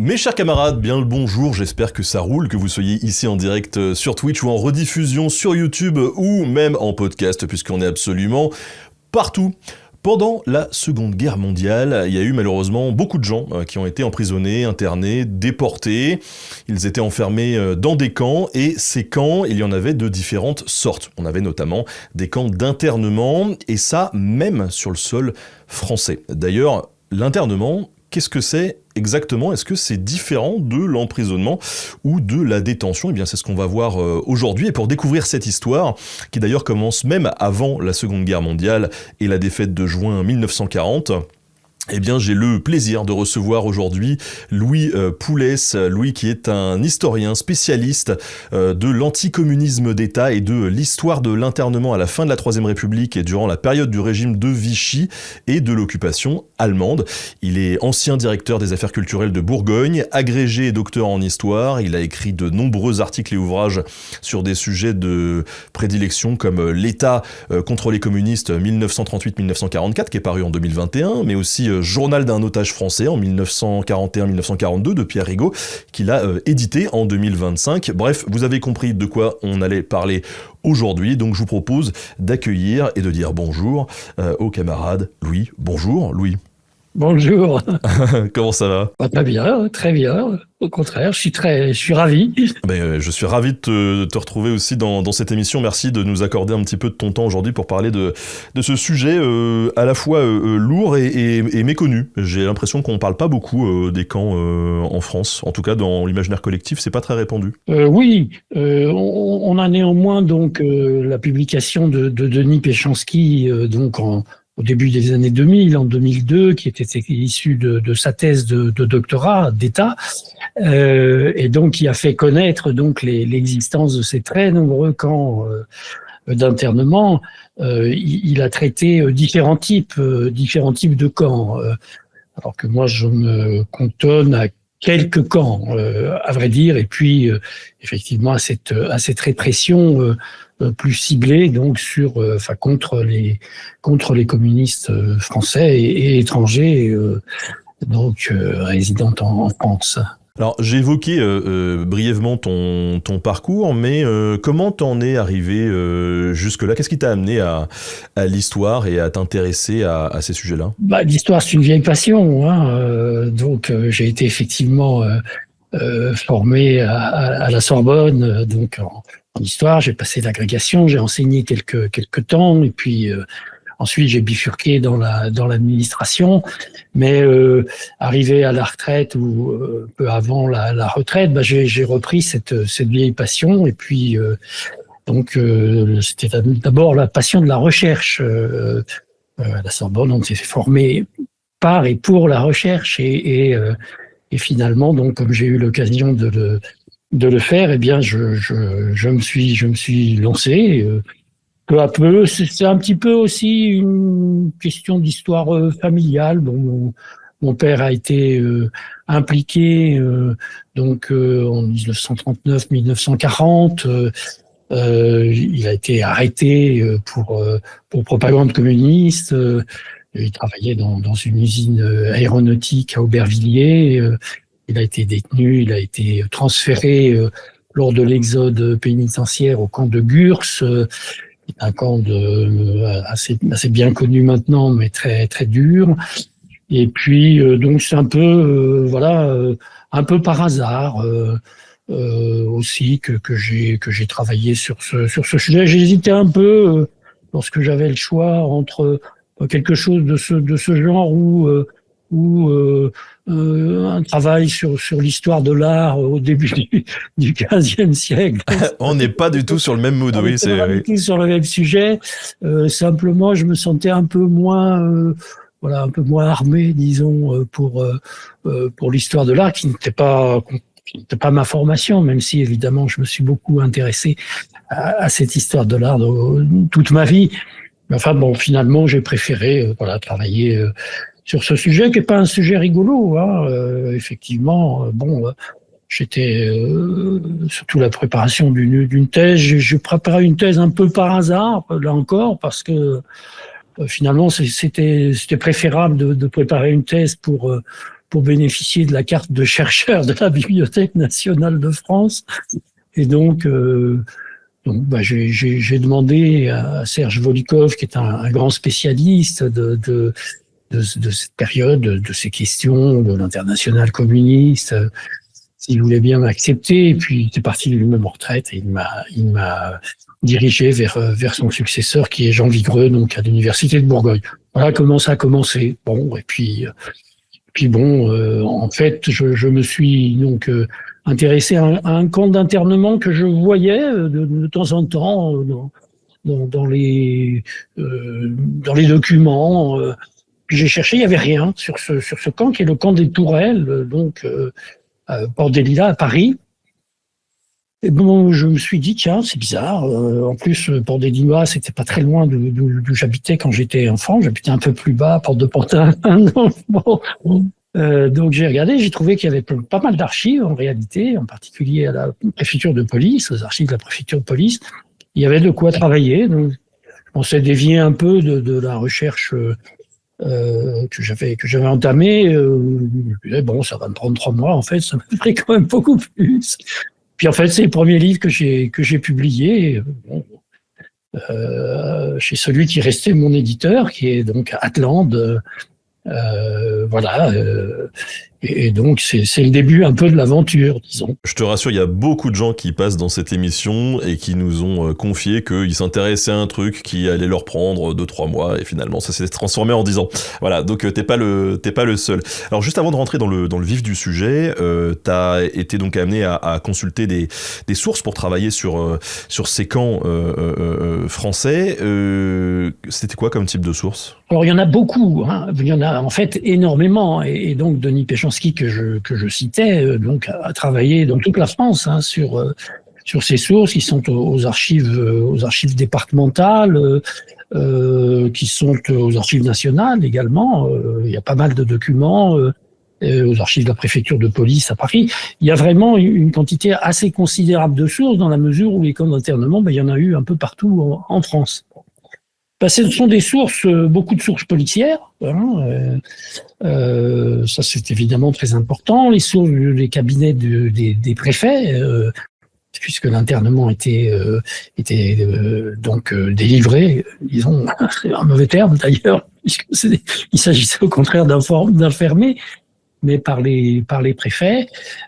Mes chers camarades, bien le bonjour, j'espère que ça roule, que vous soyez ici en direct sur Twitch ou en rediffusion sur YouTube ou même en podcast, puisqu'on est absolument partout. Pendant la Seconde Guerre mondiale, il y a eu malheureusement beaucoup de gens qui ont été emprisonnés, internés, déportés. Ils étaient enfermés dans des camps, et ces camps, il y en avait de différentes sortes. On avait notamment des camps d'internement, et ça même sur le sol français. D'ailleurs, l'internement, qu'est-ce que c'est exactement? Est-ce que c'est différent de l'emprisonnement ou de la détention? Eh bien, c'est ce qu'on va voir aujourd'hui. Et pour découvrir cette histoire, qui d'ailleurs commence même avant la Seconde Guerre mondiale et la défaite de juin 1940, eh bien, j'ai le plaisir de recevoir aujourd'hui Louis Poulès. Louis qui est un historien spécialiste de l'anticommunisme d'État et de l'histoire de l'internement à la fin de la Troisième République et durant la période du régime de Vichy et de l'occupation allemande. Il est ancien directeur des affaires culturelles de Bourgogne, agrégé et docteur en histoire. Il a écrit de nombreux articles et ouvrages sur des sujets de prédilection comme l'État contre les communistes 1938-1944, qui est paru en 2021, mais aussi Journal d'un otage français en 1941-1942 de Pierre Rigaud, qu'il a édité en 2025. Bref, vous avez compris de quoi on allait parler aujourd'hui, donc je vous propose d'accueillir et de dire bonjour au camarade Louis. Bonjour Louis. Bonjour. Comment ça va? Très bien, très bien. Au contraire, je suis ravi. Je suis ravi de te retrouver aussi dans cette émission. Merci de nous accorder un petit peu de ton temps aujourd'hui pour parler de ce sujet à la fois lourd et méconnu. J'ai l'impression qu'on ne parle pas beaucoup des camps en France. En tout cas, dans l'imaginaire collectif, c'est pas très répandu. Oui, on a néanmoins donc la publication de Denis Péchanski au début des années 2000, en 2002, qui était issu de sa thèse de doctorat d'État, et donc qui a fait connaître donc l'existence de ces très nombreux camps d'internement. Il a traité différents types de camps, alors que moi je me cantonne à quelques camps, à vrai dire, et puis effectivement à cette répression plus ciblée donc contre les communistes français et étrangers résidant en France. Alors, j'ai évoqué brièvement ton parcours, mais comment t'en es arrivé jusque-là? Qu'est-ce qui t'a amené à l'histoire et à t'intéresser à ces sujets-là? L'histoire, c'est une vieille passion, j'ai été effectivement formé à la Sorbonne, en histoire. J'ai passé l'agrégation, j'ai enseigné quelques temps, et puis ensuite j'ai bifurqué dans l'administration. Mais arrivé à la retraite ou peu avant la retraite, j'ai repris cette vieille passion. Et puis c'était d'abord la passion de la recherche. À la Sorbonne, on s'est formé par et pour la recherche, et finalement, donc comme j'ai eu l'occasion de le faire, eh bien je me suis lancé peu à peu. C'est un petit peu aussi une question d'histoire familiale. Bon, mon père a été impliqué en 1939-1940. Il a été arrêté pour propagande communiste. Il travaillait dans une usine aéronautique à Aubervilliers. Il a été détenu, il a été transféré lors de l'exode pénitentiaire au camp de Gurs, un camp assez bien connu maintenant, mais très très dur. Et puis donc c'est un peu un peu par hasard aussi que j'ai travaillé sur ce sujet. J'hésitais un peu lorsque j'avais le choix entre quelque chose de ce genre ou un travail sur l'histoire de l'art au début du XVe siècle. On n'est pas du tout sur le même mood, oui. On n'est pas du tout sur le même sujet. Simplement, je me sentais un peu moins armé, disons, pour l'histoire de l'art, qui n'était pas ma formation, même si évidemment je me suis beaucoup intéressé à cette histoire de l'art toute ma vie. Mais enfin bon, finalement, j'ai préféré travailler sur ce sujet, qui n'est pas un sujet rigolo, effectivement. J'étais surtout la préparation d'une thèse. Je préparais une thèse un peu par hasard, là encore, parce que finalement c'était préférable de préparer une thèse pour pour bénéficier de la carte de chercheur de la Bibliothèque nationale de France. Et donc j'ai demandé à Serge Volikov, qui est un grand spécialiste de cette période, de ces questions de l'international communiste, s'il voulait bien m'accepter. Et puis, il était parti lui-même en retraite et il m'a dirigé vers son successeur, qui est Jean Vigreux, donc à l'Université de Bourgogne. Voilà comment ça a commencé. Bon, et puis en fait, je me suis donc intéressé à un camp d'internement que je voyais de temps en temps dans les documents. Puis j'ai cherché, il n'y avait rien sur ce camp, qui est le camp des Tourelles, donc Port des Lilas à Paris. Et bon, je me suis dit, tiens, c'est bizarre. En plus, Port des Lilas, c'était pas très loin d'où j'habitais quand j'étais enfant. J'habitais un peu plus bas, Porte de Pantin. Donc j'ai regardé, j'ai trouvé qu'il y avait pas mal d'archives en réalité, en particulier à la préfecture de police, aux archives de la préfecture de police. Il y avait de quoi travailler. Donc on s'est dévié un peu de la recherche que j'avais entamée. Bon, ça va me prendre 3 mois en fait, ça me ferait quand même beaucoup plus. Puis en fait, c'est le premier livre que j'ai publié. Chez celui qui restait mon éditeur, qui est donc Atlante. Voilà. Et donc, c'est le début un peu de l'aventure, disons. Je te rassure, il y a beaucoup de gens qui passent dans cette émission et qui nous ont confié qu'ils s'intéressaient à un truc qui allait leur prendre 2-3 mois et finalement ça s'est transformé en 10 ans. Voilà, donc t'es pas le seul. Alors juste avant de rentrer dans le vif du sujet, t'as été donc amené à consulter des sources pour travailler sur ces camps français. C'était quoi comme type de sources ? Alors il y en a beaucoup, hein. Il y en a en fait énormément, et donc Denis Péchanski que je citais donc a travaillé dans toute la France sur ces sources qui sont aux archives départementales, qui sont aux archives nationales également. Il y a pas mal de documents aux archives de la préfecture de police à Paris. Il y a vraiment une quantité assez considérable de sources dans la mesure où les camps d'internement, il y en a eu un peu partout en France. Ce sont des sources, beaucoup de sources policières. Ça, c'est évidemment très important. Les sources des cabinets des préfets, puisque l'internement était donc délivré, disons, c'est un mauvais terme d'ailleurs, puisque il s'agissait au contraire d'infermer, mais par les préfets.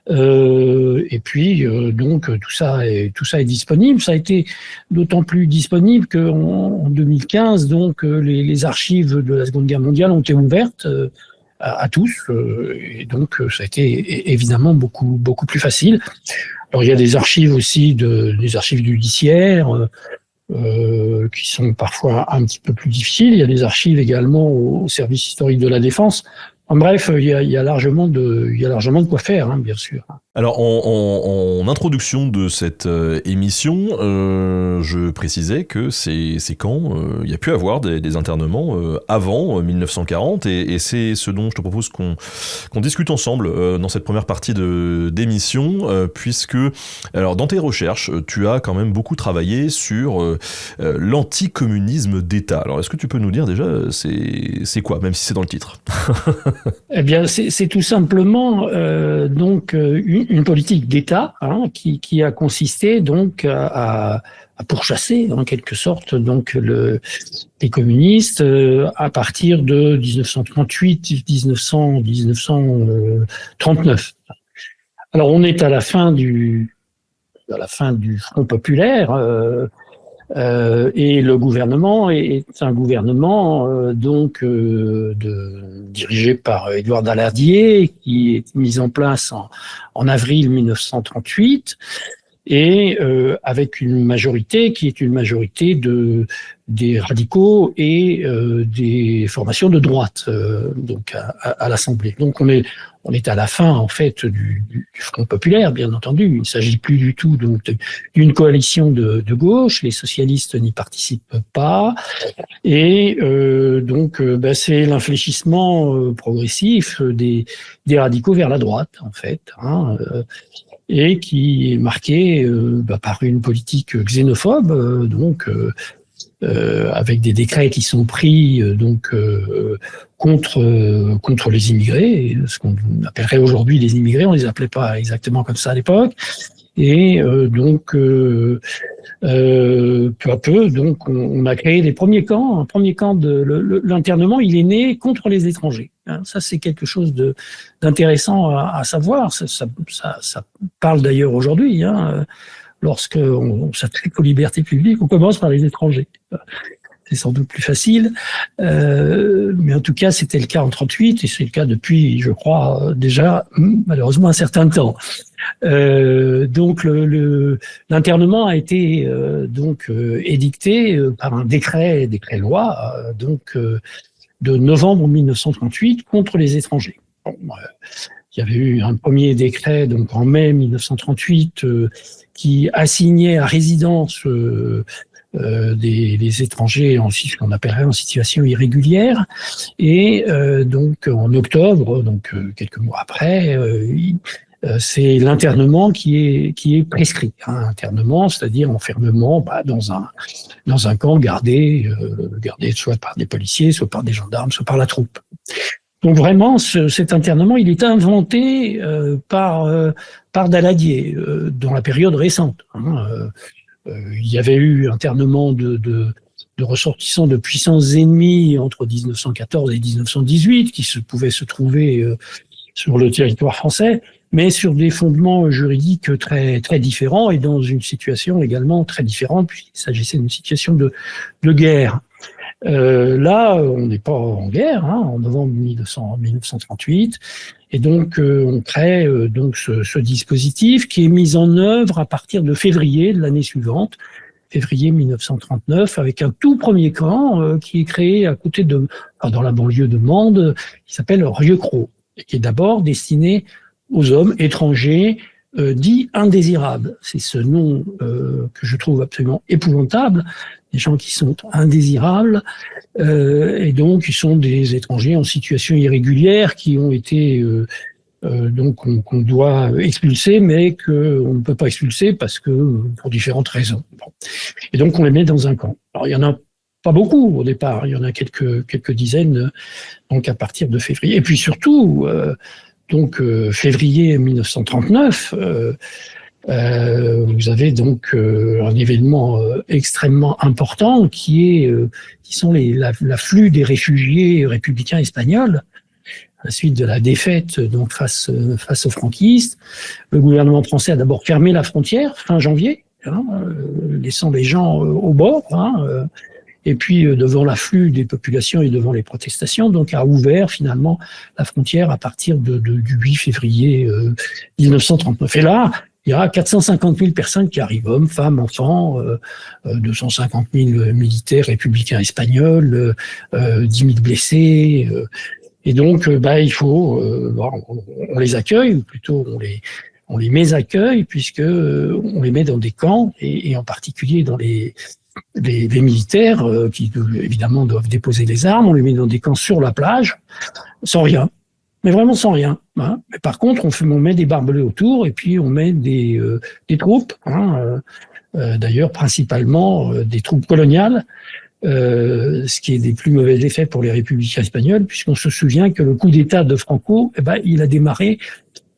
Et puis donc tout ça est disponible. Ça a été d'autant plus disponible qu'en 2015, donc les archives de la Seconde Guerre mondiale ont été ouvertes à tous, et donc ça a été évidemment beaucoup plus facile. Alors il y a des archives aussi des archives judiciaires qui sont parfois un petit peu plus difficiles. Il y a des archives également au service historique de la défense. En bref, il y a largement de quoi faire, bien sûr. Alors, en introduction de cette émission, je précisais que ces camps, il y a pu avoir des internements avant 1940, et c'est ce dont je te propose qu'on discute ensemble dans cette première partie d'émission, puisque, alors, dans tes recherches, tu as quand même beaucoup travaillé sur l'anticommunisme d'État. Alors, est-ce que tu peux nous dire déjà, c'est quoi, même si c'est dans le titre? Eh bien, c'est tout simplement donc une politique d'État qui a consisté donc à pourchasser en quelque sorte donc les communistes à partir de 1938-1939. Alors on est à la fin du Front populaire. Et le gouvernement est un gouvernement dirigé par Édouard Daladier, qui est mis en place en avril 1938, et avec une majorité qui est une majorité des radicaux et des formations de droite, donc à l'Assemblée. Donc on est à la fin en fait du Front populaire, bien entendu. Il ne s'agit plus du tout donc d'une coalition de gauche. Les socialistes n'y participent pas, et c'est l'infléchissement progressif des radicaux vers la droite en fait. Et qui est marqué par une politique xénophobe, avec des décrets qui sont pris contre les immigrés, ce qu'on appellerait aujourd'hui les immigrés, on les appelait pas exactement comme ça à l'époque. Et peu à peu, donc, on a créé les premiers camps. Un premier camp de l'internement, il est né contre les étrangers. Ça, c'est quelque chose d'intéressant à savoir. Ça parle d'ailleurs aujourd'hui. Lorsque on s'attaque aux libertés publiques, on commence par les étrangers. C'est sans doute plus facile, mais en tout cas, c'était le cas en 1938 et c'est le cas depuis, je crois, déjà malheureusement un certain temps. Donc, l'internement a été édicté par un décret-loi, de novembre 1938 contre les étrangers. Bon, il y avait eu un premier décret, donc en mai 1938, qui assignait à résidence des étrangers en ce qu'on appellerait en situation irrégulière. Et donc en octobre, quelques mois après, c'est l'internement qui est prescrit. Internement, c'est-à-dire enfermement dans un camp gardé soit par des policiers, soit par des gendarmes, soit par la troupe. Donc vraiment, cet internement, il est inventé par Daladier dans la période récente. Il y avait eu internement de ressortissants de puissances ennemies entre 1914 et 1918 qui pouvaient se trouver sur le territoire français, mais sur des fondements juridiques très très différents et dans une situation également très différente puisqu'il s'agissait d'une situation de guerre. Là, on n'est pas en guerre, en novembre 1938, et donc on crée ce dispositif qui est mis en œuvre à partir de février de l'année suivante, février 1939, avec un tout premier camp qui est créé à côté dans la banlieue de Mende, qui s'appelle Rieucros, et qui est d'abord destiné aux hommes étrangers dits indésirables. C'est ce nom que je trouve absolument épouvantable. Des gens qui sont indésirables et donc qui sont des étrangers en situation irrégulière qui ont été qu'on doit expulser, mais qu'on ne peut pas expulser parce que pour différentes raisons. Bon. Et donc on les met dans un camp. Alors il y en a pas beaucoup au départ, il y en a quelques dizaines donc à partir de février. Et puis surtout février 1939. Vous avez donc un événement extrêmement important qui sont l'afflux des réfugiés républicains espagnols à la suite de la défaite donc face aux franquistes. Le gouvernement français a d'abord fermé la frontière fin janvier, laissant les gens au bord. Et puis, devant l'afflux des populations et devant les protestations, donc a ouvert finalement la frontière à partir du 8 février 1939. Et là, il y a 450 000 personnes qui arrivent, hommes, femmes, enfants, 250 000 militaires républicains espagnols, 10 000 blessés. Et donc, il faut, on les accueille, ou plutôt on les mésaccueille, puisque on les met dans des camps, et en particulier dans les militaires qui évidemment doivent déposer les armes, on les met dans des camps sur la plage, sans rien. Mais vraiment sans rien. Mais par contre, on met des barbelés autour et puis on met des troupes, d'ailleurs principalement des troupes coloniales, ce qui est des plus mauvais effets pour les républicains espagnols, puisqu'on se souvient que le coup d'État de Franco, il a démarré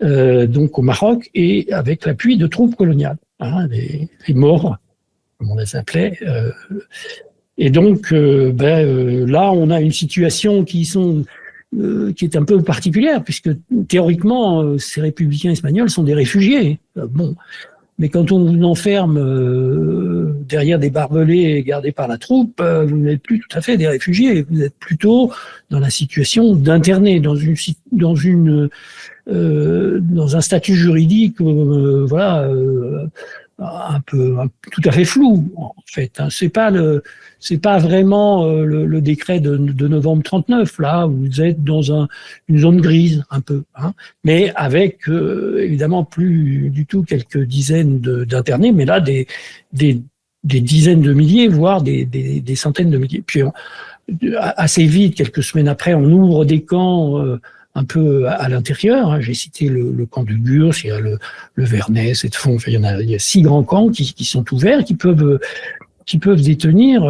donc au Maroc et avec l'appui de troupes coloniales, les morts, comme on les appelait. Et donc là, on a une situation qui est un peu particulière, puisque théoriquement, ces républicains espagnols sont des réfugiés. Mais quand on vous enferme derrière des barbelés gardés par la troupe, vous n'êtes plus tout à fait des réfugiés. Vous êtes plutôt dans la situation d'internés, dans un statut juridique, tout à fait flou, en fait. C'est pas vraiment le décret de novembre 39, là, où vous êtes dans une zone grise, un peu, mais avec, évidemment, plus du tout quelques dizaines d'internés, mais là, des dizaines de milliers, voire des centaines de milliers. Puis, assez vite, quelques semaines après, on ouvre des camps un peu à l'intérieur. J'ai cité le camp de Gurs, il y a le Vernès et de Fond. Il y a 6 grands camps qui sont ouverts, qui peuvent qui peuvent détenir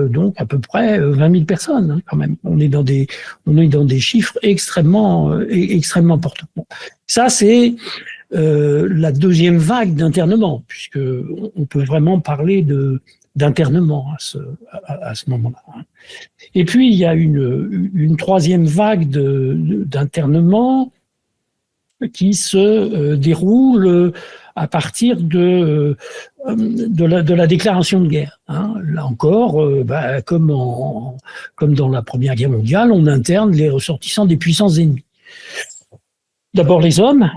donc à peu près 20 000 personnes hein, quand même. On est dans des chiffres extrêmement importants. Bon. Ça c'est la deuxième vague d'internement, puisque on peut vraiment parler d'internement à ce moment-là. Et puis il y a une troisième vague d'internement qui se déroule à partir de la déclaration de guerre. Hein. Là encore, comme dans la Première Guerre mondiale, on interne les ressortissants des puissances ennemies. D'abord les hommes,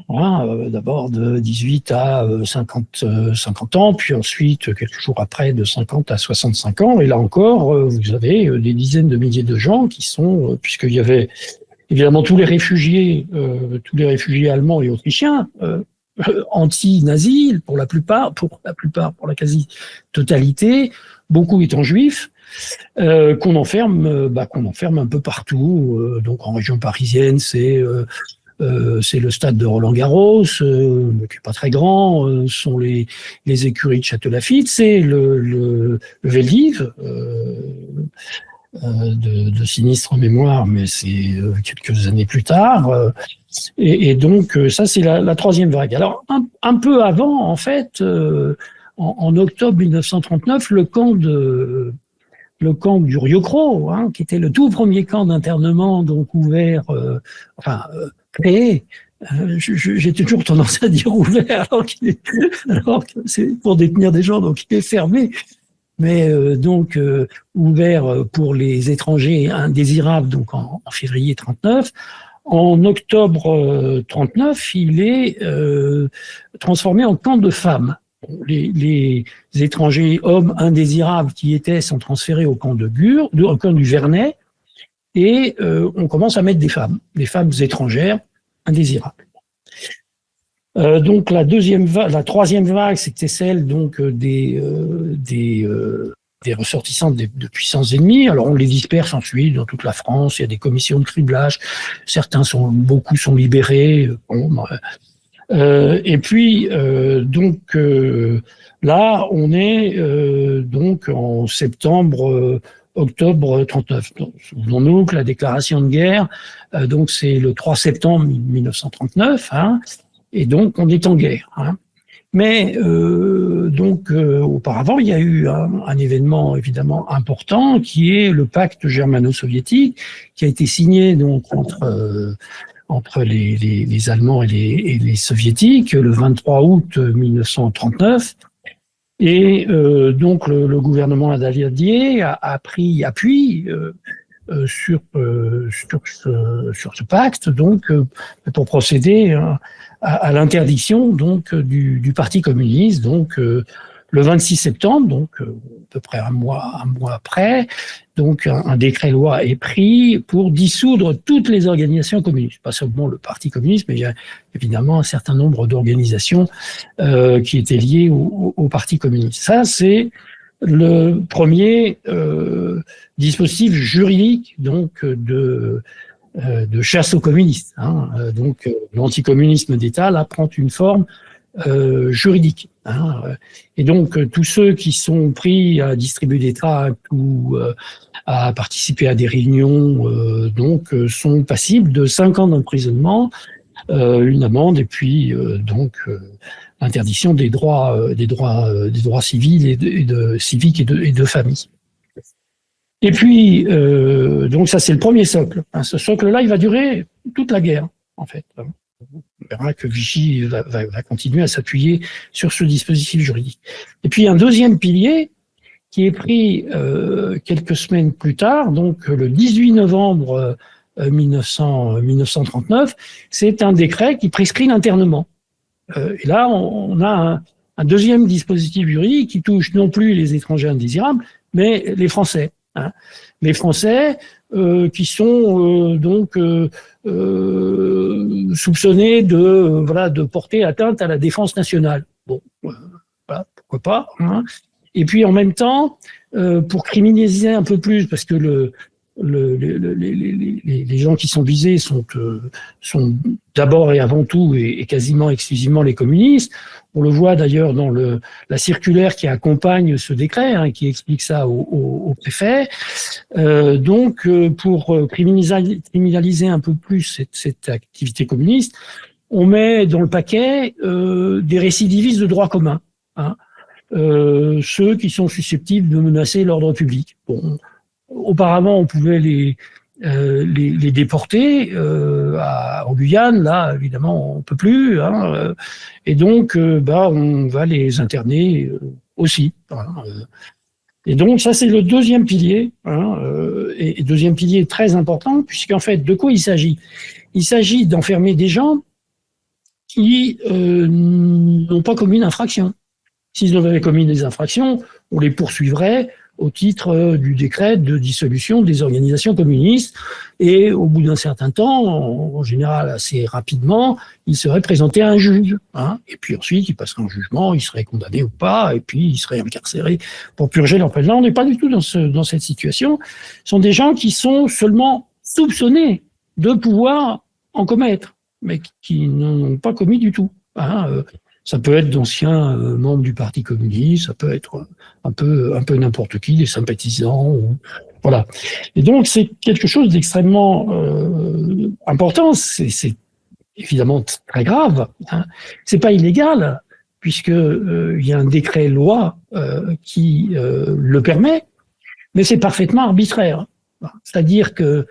d'abord de 18 à 50 ans, puis ensuite, quelques jours après, de 50 à 65 ans. Et là encore, vous avez des dizaines de milliers de gens qui sont, puisqu'il y avait évidemment tous les réfugiés allemands et autrichiens, anti-nazis pour la pour la quasi-totalité, beaucoup étant juifs, qu'on enferme un peu partout. Donc en région parisienne, c'est le stade de Roland-Garros, qui est pas très grand, sont les écuries de Château-Lafite, c'est le Veldiv, de sinistre mémoire, mais c'est quelques années plus tard. Et donc, ça, c'est la troisième vague. Alors, un peu avant, en fait, en octobre 1939, le camp du Rieucros, hein, qui était le tout premier camp d'internement, donc ouvert, créé. J'ai toujours tendance à dire ouvert, alors que c'est pour détenir des gens, donc il est fermé. Mais donc ouvert pour les étrangers indésirables, donc en février 39. En octobre 39, il est transformé en camp de femmes. Les étrangers hommes indésirables qui étaient sont transférés au camp au camp du Vernet, et on commence à mettre des femmes étrangères indésirables. Donc la troisième vague, c'était celle donc des ressortissants de puissances ennemies. Alors on les disperse ensuite dans toute la France. Il y a des commissions de criblage. Beaucoup sont libérés. Et puis là, on est donc en octobre 39. Souvenons-nous que la déclaration de guerre, donc c'est le 3 septembre 1939. Hein, et donc, on est en guerre. Hein. Mais auparavant, il y a eu un événement évidemment important qui est le pacte germano-soviétique qui a été signé donc entre les Allemands et les Soviétiques le 23 août 1939. Et donc le gouvernement Ladavadier a pris appui sur ce pacte, donc pour procéder à l'interdiction donc du Parti communiste, donc le 26 septembre, donc à peu près un mois après, donc un décret-loi est pris pour dissoudre toutes les organisations communistes, pas seulement le Parti communiste, mais il y a évidemment un certain nombre d'organisations qui étaient liées au Parti communiste. Ça, c'est le premier dispositif juridique donc de chasse aux communistes. Hein. Donc l'anticommunisme d'État là prend une forme juridique. Hein. Et donc tous ceux qui sont pris à distribuer des tracts ou à participer à des réunions donc sont passibles de 5 ans d'emprisonnement, une amende et puis l'interdiction des droits civils civiques et de famille. Et puis donc ça c'est le premier socle. Hein. Ce socle-là, il va durer toute la guerre en fait. On verra que Vichy va continuer à s'appuyer sur ce dispositif juridique. Et puis un deuxième pilier qui est pris quelques semaines plus tard, donc le 18 novembre 1939, c'est un décret qui prescrit l'internement. Et là, on a un deuxième dispositif juridique qui touche non plus les étrangers indésirables, mais les Français. Hein. Les Français qui sont soupçonnés de porter atteinte à la défense nationale. Bon, voilà, pourquoi pas. Hein. Et puis en même temps, pour criminaliser un peu plus, parce que les gens qui sont visés sont d'abord et avant tout et quasiment exclusivement les communistes. On le voit d'ailleurs dans la circulaire qui accompagne ce décret, hein, qui explique ça au préfet. Donc, pour criminaliser un peu plus cette activité communiste, on met dans le paquet des récidivistes de droit commun, hein, ceux qui sont susceptibles de menacer l'ordre public. Bon, auparavant, on pouvait les déporter en Guyane. Là, évidemment, on peut plus. Hein, et donc, on va les interner aussi. Hein, et donc, ça, c'est le deuxième pilier. Hein, et deuxième pilier très important, puisqu'en fait, de quoi il s'agit ? Il s'agit d'enfermer des gens qui n'ont pas commis une infraction. S'ils avaient commis des infractions, on les poursuivrait au titre du décret de dissolution des organisations communistes. Et au bout d'un certain temps, en général assez rapidement, il serait présenté à un juge. Hein, et puis ensuite, il passerait en jugement, il serait condamné ou pas, et puis il serait incarcéré pour purger leur peine. Là, on n'est pas du tout dans cette situation. Ce sont des gens qui sont seulement soupçonnés de pouvoir en commettre, mais qui n'en ont pas commis du tout. Hein, ça peut être d'anciens membres du Parti communiste, ça peut être un peu n'importe qui, des sympathisants, voilà. Et donc c'est quelque chose d'extrêmement important. C'est évidemment très grave. Hein. C'est pas illégal puisque il y a un décret-loi qui le permet, mais c'est parfaitement arbitraire. C'est-à-dire que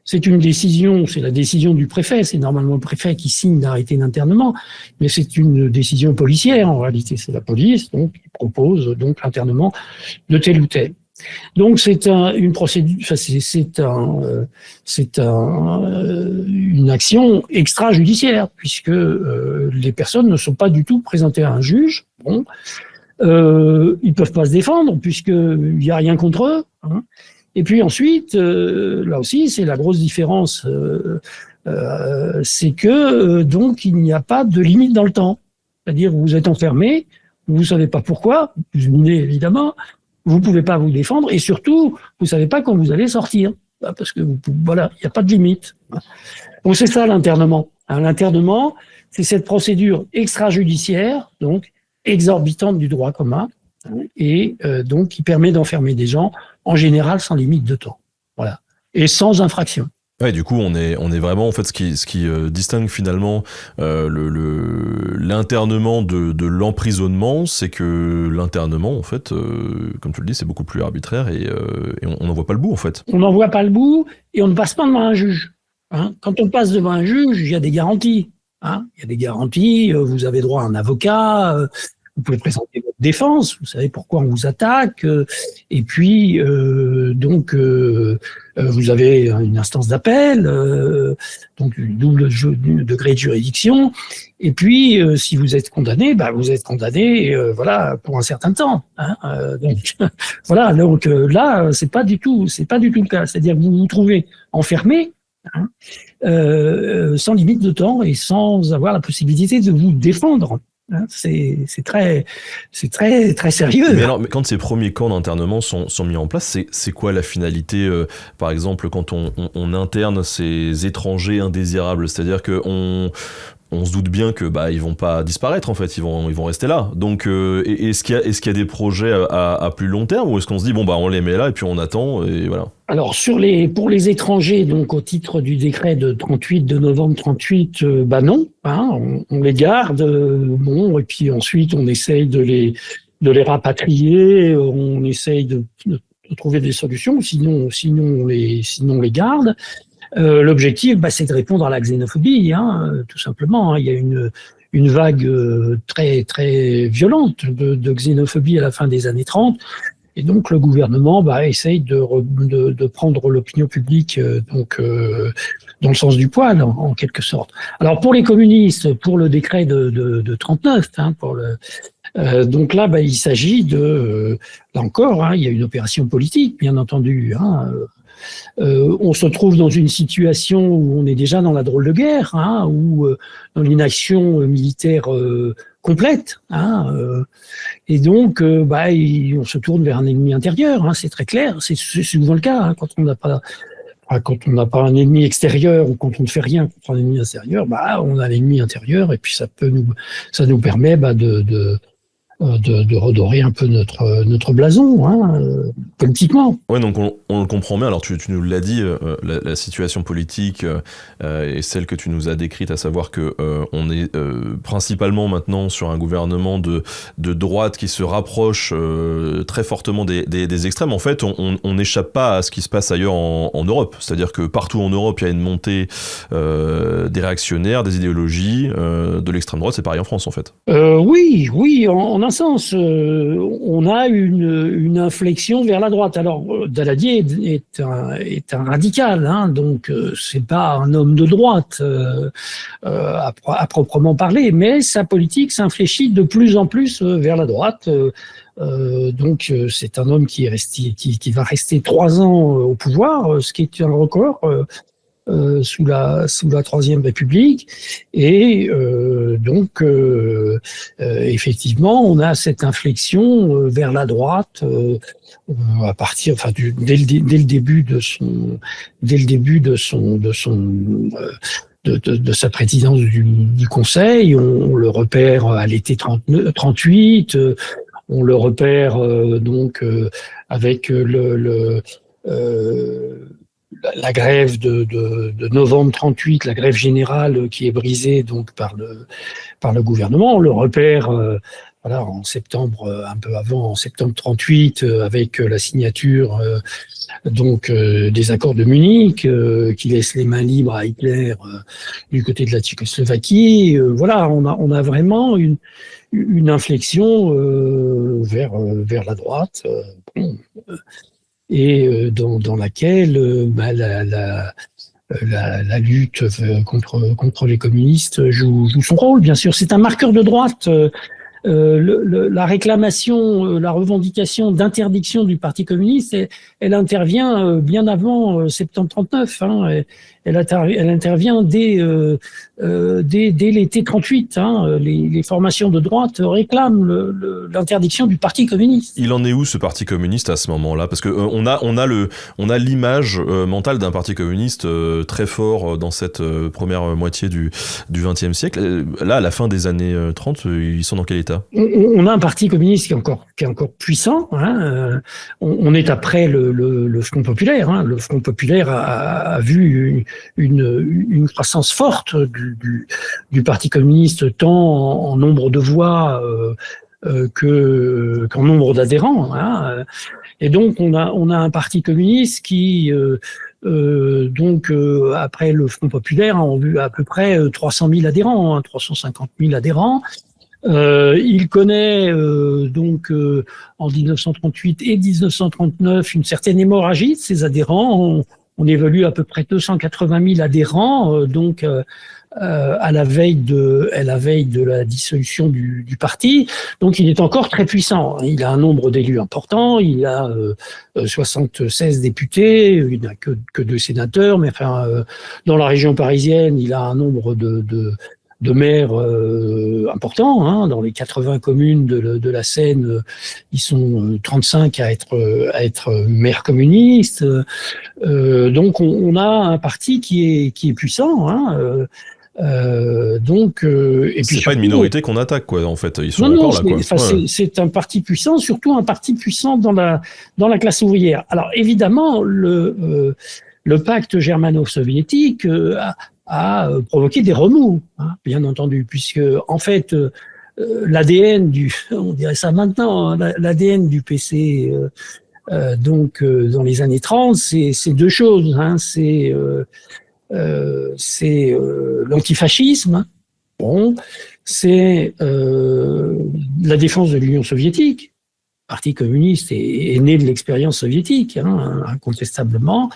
c'est une décision, c'est la décision du préfet, c'est normalement le préfet qui signe l'arrêté d'internement, mais c'est une décision policière en réalité, c'est la police donc qui propose donc l'internement de tel ou tel. Donc c'est une procédure, une action extrajudiciaire puisque les personnes ne sont pas du tout présentées à un juge. Bon, ils peuvent pas se défendre puisqu'il y a rien contre eux. Hein. Et puis ensuite, là aussi, c'est la grosse différence, c'est que donc il n'y a pas de limite dans le temps. C'est-à-dire vous êtes enfermé, vous savez pas pourquoi, vous venez évidemment, vous pouvez pas vous défendre et surtout vous savez pas quand vous allez sortir, parce que voilà, il n'y a pas de limite. Donc c'est ça l'internement. Hein, l'internement, c'est cette procédure extrajudiciaire, donc exorbitante du droit commun. Et donc qui permet d'enfermer des gens en général sans limite de temps, voilà, et sans infraction. Ouais, du coup, on est vraiment en fait ce qui distingue finalement l'internement de l'emprisonnement, c'est que l'internement en fait, comme tu le dis, c'est beaucoup plus arbitraire et on n'en voit pas le bout en fait. On n'en voit pas le bout et on ne passe pas devant un juge. Hein. Quand on passe devant un juge, il y a des garanties. Hein. Il y a des garanties. Vous avez droit à un avocat. Vous pouvez présenter votre défense, vous savez pourquoi on vous attaque, et puis donc vous avez une instance d'appel, donc une double degré de juridiction, et puis si vous êtes condamné, vous êtes condamné, voilà, pour un certain temps. Hein, donc voilà, donc là c'est pas du tout le cas, c'est-à-dire que vous vous trouvez enfermé. Hein, sans limite de temps et sans avoir la possibilité de vous défendre. C'est très sérieux. Mais alors, quand ces premiers camps d'internement sont mis en place, c'est quoi la finalité par exemple, quand on interne ces étrangers indésirables, c'est-à-dire que on se doute bien que ils vont pas disparaître en fait, ils vont rester là. Donc est-ce qu'il y a des projets à plus long terme ou est-ce qu'on se dit on les met là et puis on attend et voilà. Alors pour les étrangers, donc au titre du décret de novembre 38, non, hein, on les garde, et puis ensuite on essaye de les rapatrier, on essaye de trouver des solutions, sinon on les garde. L'objectif, c'est de répondre à la xénophobie, hein, tout simplement. Hein. Il y a une vague très très violente de xénophobie à la fin des années 30. Et donc le gouvernement essaye de prendre l'opinion publique dans le sens du poil, en quelque sorte. Alors pour les communistes, pour le décret de 39, hein, donc là, il s'agit là encore, hein, il y a une opération politique, bien entendu. Hein, on se trouve dans une situation où on est déjà dans la drôle de guerre, hein, ou dans l'inaction militaire complète, hein, et donc on se tourne vers un ennemi intérieur, hein, c'est très clair, c'est souvent le cas hein, quand on n'a pas quand on n'a pas un ennemi extérieur ou quand on ne fait rien contre un ennemi intérieur, on a l'ennemi intérieur et puis ça nous permet de redorer un peu notre blason, politiquement. Ouais, donc on le comprend bien. Alors tu nous l'as dit, la situation politique est celle que tu nous as décrite, à savoir que on est principalement maintenant sur un gouvernement de droite qui se rapproche très fortement des extrêmes. En fait, on n'échappe pas à ce qui se passe ailleurs en Europe. C'est-à-dire que partout en Europe, il y a une montée des réactionnaires, des idéologies, de l'extrême droite. C'est pareil en France, en fait. Oui, en un sens, on a une inflexion vers la droite. Alors, Daladier est un radical, donc c'est pas un homme de droite à proprement parler, mais sa politique s'infléchit de plus en plus vers la droite. Donc, c'est un homme qui va rester 3 ans au pouvoir, ce qui est un record. Sous la Troisième République, et donc effectivement on a cette inflexion vers la droite à partir, dès le début de sa présidence du Conseil. On le repère à l'été 38, on le repère donc avec la grève de novembre 38, la grève générale qui est brisée donc par le gouvernement. On le repère en septembre, un peu avant, en septembre 38, avec la signature des accords de Munich qui laissent les mains libres à Hitler du côté de la Tchécoslovaquie. On a vraiment une inflexion vers la droite. Et dans laquelle la lutte contre les communistes joue son rôle, bien sûr. C'est un marqueur de droite. La réclamation, la revendication d'interdiction du Parti communiste, elle intervient bien avant septembre 39. Elle intervient dès l'été 38. Les formations de droite réclament l'interdiction du Parti communiste. Il en est où, ce Parti communiste, à ce moment-là? Parce que on a l'image mentale d'un Parti communiste très fort dans cette première moitié du XXe siècle. Là, à la fin des années 30, ils sont dans quel état? On a un Parti communiste qui est encore puissant. On est après le Front populaire. Le Front populaire a vu une croissance forte du Parti communiste, tant en nombre de voix qu'en nombre d'adhérents. Et donc on a un Parti communiste qui après le Front populaire a vu à peu près 300 000 adhérents, 350 000 adhérents. Il connaît en 1938 et 1939 une certaine hémorragie de ses adhérents. On évalue à peu près 280 000 adhérents, à la veille de la dissolution du parti. Donc il est encore très puissant. Il a un nombre d'élus important. Il a 76 députés. Il n'a que 2 sénateurs, mais dans la région parisienne, il a un nombre de maires importants. Dans les 80 communes de la Seine, ils sont 35 à être maires communistes. Donc on a un parti qui est puissant. Et puis c'est pas une minorité qu'on attaque, quoi. En fait, ils sont encore là, quoi. C'est un parti puissant, surtout un parti puissant dans la classe ouvrière. Alors évidemment, le pacte germano-soviétique a provoqué des remous, bien entendu, puisque en fait l'ADN on dirait ça maintenant, l'ADN du PC dans les années 30, c'est 2 choses, c'est l'antifascisme, c'est la défense de l'Union soviétique. Le Parti communiste est né de l'expérience soviétique, incontestablement.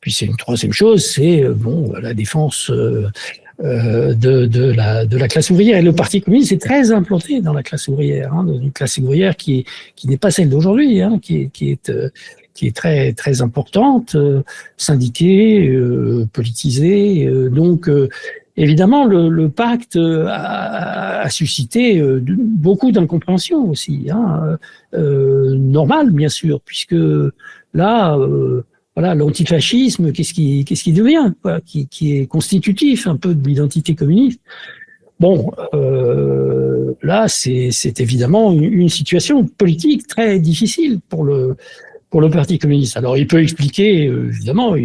Puis c'est une troisième chose, c'est la défense de la classe ouvrière. Et le Parti communiste est très implanté dans la classe ouvrière, dans une classe ouvrière qui n'est pas celle d'aujourd'hui, qui est très très importante, syndiquée, politisée. Donc évidemment, le pacte a suscité beaucoup d'incompréhension aussi, normal bien sûr, puisque là voilà, l'antifascisme, qu'est-ce qui devient, quoi, qui est constitutif un peu de l'identité communiste. Bon, là, c'est évidemment une situation politique très difficile pour le Parti communiste. Alors, il peut expliquer, évidemment.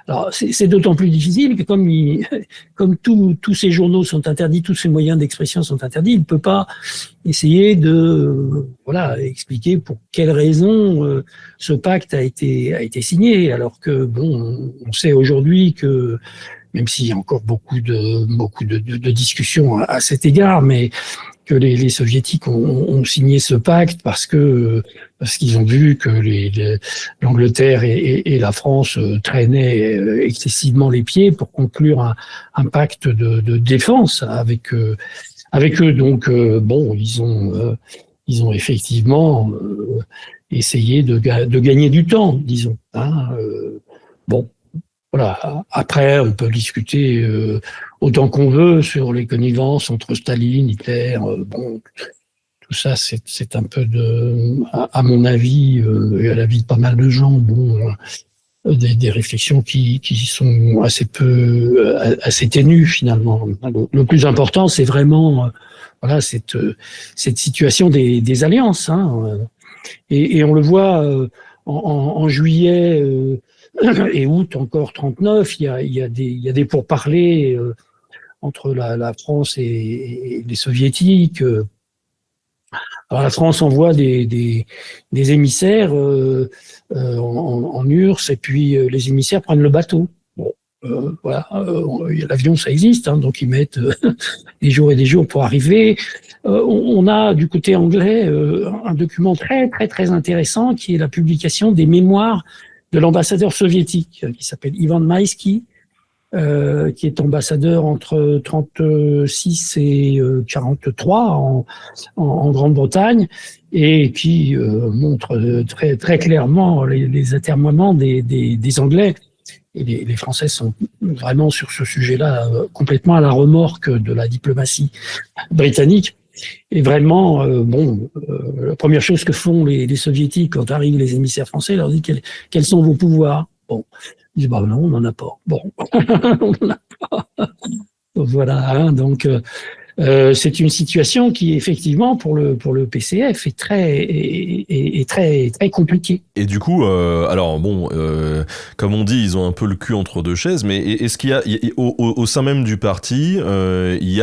Alors, c'est d'autant plus difficile que comme tous ces journaux sont interdits, tous ces moyens d'expression sont interdits, il ne peut pas essayer de expliquer pour quelles raisons ce pacte a été signé. Alors que bon, on sait aujourd'hui que même s'il y a encore beaucoup de discussions à cet égard, mais que les soviétiques ont signé ce pacte parce qu'ils ont vu que l'Angleterre et la France traînaient excessivement les pieds pour conclure un pacte de défense avec eux. Donc bon, ils ont effectivement essayé de gagner du temps, disons. Bon. Voilà. Après, on peut discuter autant qu'on veut sur les connivences entre Staline, Hitler. Bon, tout ça, c'est un peu à mon avis et à l'avis de pas mal de gens, bon, des réflexions qui sont assez ténues finalement. Le plus important, c'est vraiment cette situation des alliances. Et on le voit en juillet. Et août encore 39, il y a des pourparlers entre la France et les soviétiques. Alors la France envoie des émissaires en URSS et puis les émissaires prennent le bateau. Bon, voilà, l'avion ça existe, donc ils mettent des jours et des jours pour arriver. On a du côté anglais un document très très très intéressant qui est la publication des mémoires de l'ambassadeur soviétique qui s'appelle Ivan Maïski, qui est ambassadeur entre 36 et 43 en Grande-Bretagne et qui montre très très clairement les atermoiements des Anglais. Et les Français sont vraiment sur ce sujet-là complètement à la remorque de la diplomatie britannique. Et vraiment, la première chose que font les soviétiques quand arrivent les émissaires français, leur disent quels sont vos pouvoirs. Bon, ils disent non, on n'en a pas. Bon, on n'en a pas. Donc, voilà, donc c'est une situation qui effectivement pour le PCF est très très compliquée. Et du coup, alors bon, comme on dit, ils ont un peu le cul entre deux chaises, mais est-ce qu'il y a au sein même du parti, il y